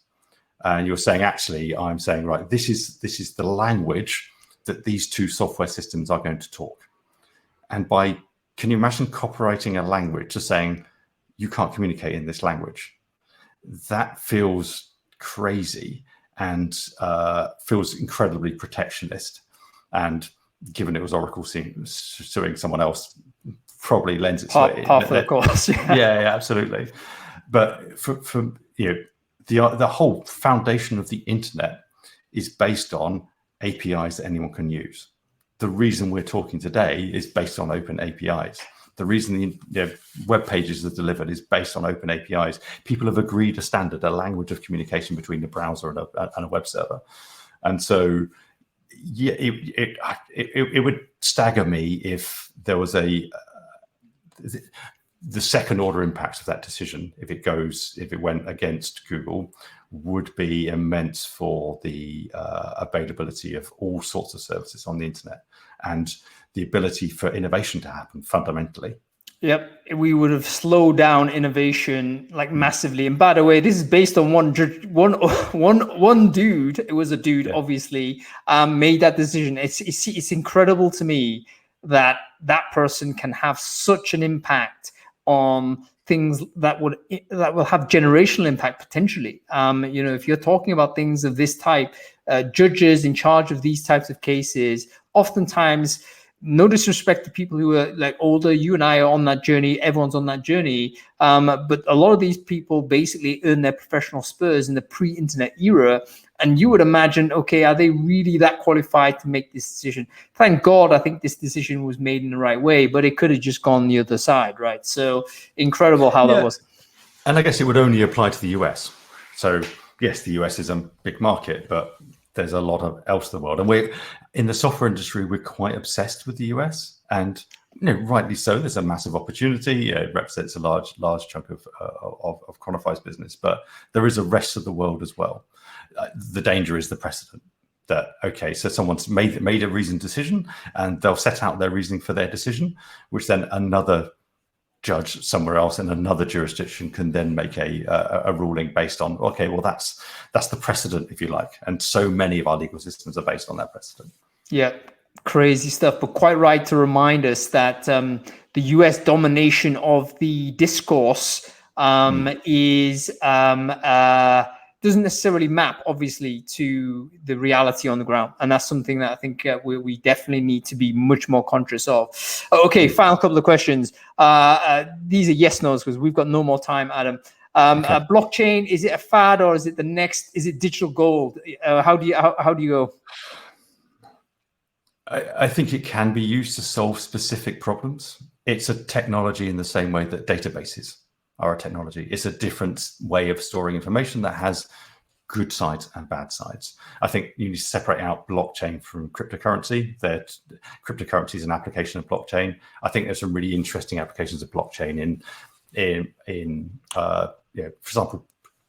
And you're saying, actually, I'm saying, right, this is the language that these two software systems are going to talk. And can you imagine copywriting a language to saying, you can't communicate in this language? That feels crazy and feels incredibly protectionist. And given it was Oracle suing someone else, probably lends its way. Of course. Yeah, absolutely. But for the whole foundation of the internet is based on APIs that anyone can use. The reason we're talking today is based on open APIs. The reason the web pages are delivered is based on open APIs. People have agreed a standard, a language of communication between the browser and a web server. And so, yeah, it would stagger me if there was the second order impact of that decision, if it went against Google, would be immense for the availability of all sorts of services on the internet and the ability for innovation to happen fundamentally. Yep, we would have slowed down innovation like massively. And by the way, this is based on one dude. It was a dude, obviously, made that decision. It's incredible to me that person can have such an impact on things that will have generational impact potentially. If you're talking about things of this type, judges in charge of these types of cases, oftentimes, no disrespect to people who are like older, you and I are on that journey, everyone's on that journey. But a lot of these people basically earn their professional spurs in the pre-internet era. And you would imagine, okay, are they really that qualified to make this decision? Thank God, I think this decision was made in the right way, but it could have just gone the other side, right? So incredible how that was. And I guess it would only apply to the US. So yes, the US is a big market, but there's a lot of else in the world. And we're in the software industry, we're quite obsessed with the US, and rightly so. There's a massive opportunity. It represents a large chunk of Cronofy's business, but there is a rest of the world as well. The danger is the precedent that, okay, so someone's made a reasoned decision, and they'll set out their reasoning for their decision, which then another judge somewhere else in another jurisdiction can then make a ruling based on, okay, well, that's the precedent, if you like. And so many of our legal systems are based on that precedent. Yeah, crazy stuff, but quite right to remind us that the US domination of the discourse is doesn't necessarily map, obviously, to the reality on the ground. And that's something that I think we definitely need to be much more conscious of. Okay, final couple of questions. These are yes, no's, because we've got no more time, Adam. Blockchain, is it a fad, or is it the next, is it digital gold? How do you go? I think it can be used to solve specific problems. It's a technology in the same way that databases are a technology. It's a different way of storing information that has good sides and bad sides. I think you need to separate out blockchain from cryptocurrency. That cryptocurrency is an application of blockchain. I think there's some really interesting applications of blockchain for example,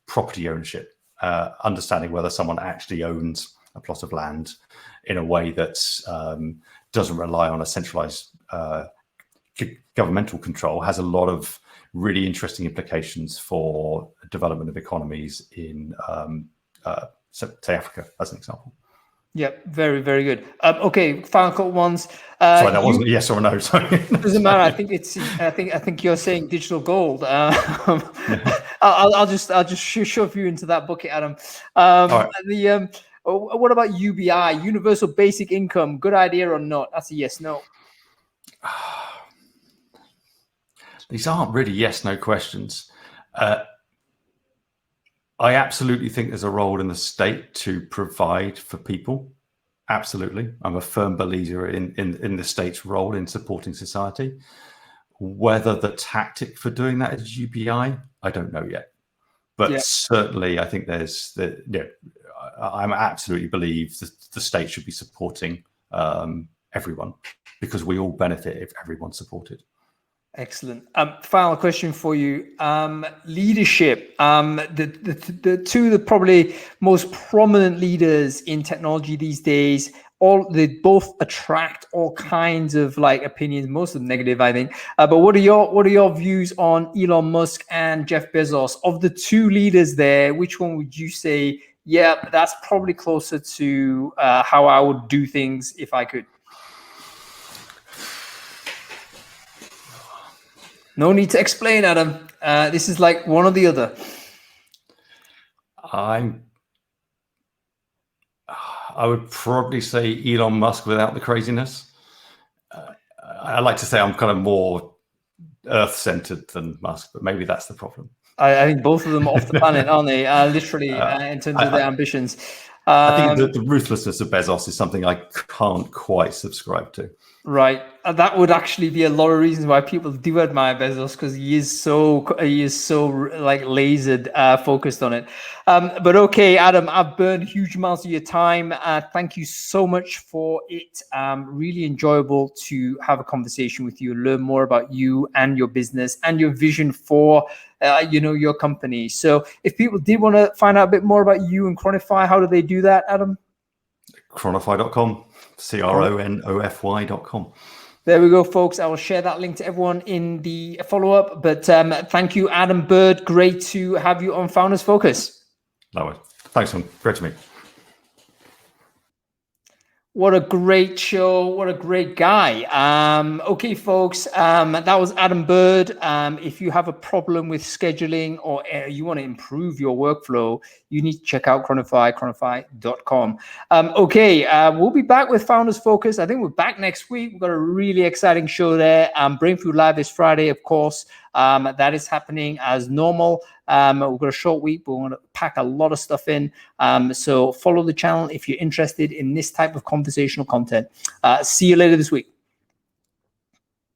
property ownership, understanding whether someone actually owns a plot of land in a way that doesn't rely on a centralized governmental control, has a lot of really interesting implications for development of economies in, say, Africa, as an example. Yeah, very, very good. Okay, final couple ones. Sorry, that wasn't a yes or a no. Sorry, doesn't matter. I think you're saying digital gold. I'll just shove you into that bucket, Adam. Right. What about UBI, Universal Basic Income? Good idea or not? That's a yes, no. These aren't really yes/no questions. I absolutely think there's a role in the state to provide for people. Absolutely. I'm a firm believer in the state's role in supporting society. Whether the tactic for doing that is UBI, I don't know yet. But certainly, I think I absolutely believe that the state should be supporting everyone, because we all benefit if everyone's supported. Excellent. Final question for you. Leadership. The two of the probably most prominent leaders in technology these days, they both attract all kinds of opinions, most of them negative, I think. But what are your views on Elon Musk and Jeff Bezos? Of the two leaders there, which one would you say, yeah, that's probably closer to how I would do things if I could? No need to explain, Adam. This is like one or the other. I would probably say Elon Musk without the craziness. I like to say I'm kind of more Earth-centered than Musk, but maybe that's the problem. I think both of them are off the planet, aren't they? Literally, in terms of their ambitions. I think the ruthlessness of Bezos is something I can't quite subscribe to. Right, that would actually be a lot of reasons why people do admire Bezos, because he is so lasered, focused on it. But okay, Adam, I've burned huge amounts of your time. Thank you so much for it. Really enjoyable to have a conversation with you, learn more about you and your business and your vision for your company. So if people did want to find out a bit more about you and Cronofy, how do they do that, Adam? Cronofy.com. Cronofy.com. There we go, folks. I will share that link to everyone in the follow-up. But thank you, Adam Bird. Great to have you on Founders Focus. No, thanks, man. Great to meet you. What a great show. What a great guy. Okay, folks, that was Adam Bird. If you have a problem with scheduling or you want to improve your workflow, you need to check out Cronofy, cronofy.com. Okay, we'll be back with Founders Focus. I think we're back next week. We've got a really exciting show there. Brainfood Live this Friday, of course. That is happening as normal. We've got a short week, but we're going to pack a lot of stuff in. So follow the channel if you're interested in this type of conversational content. See you later this week.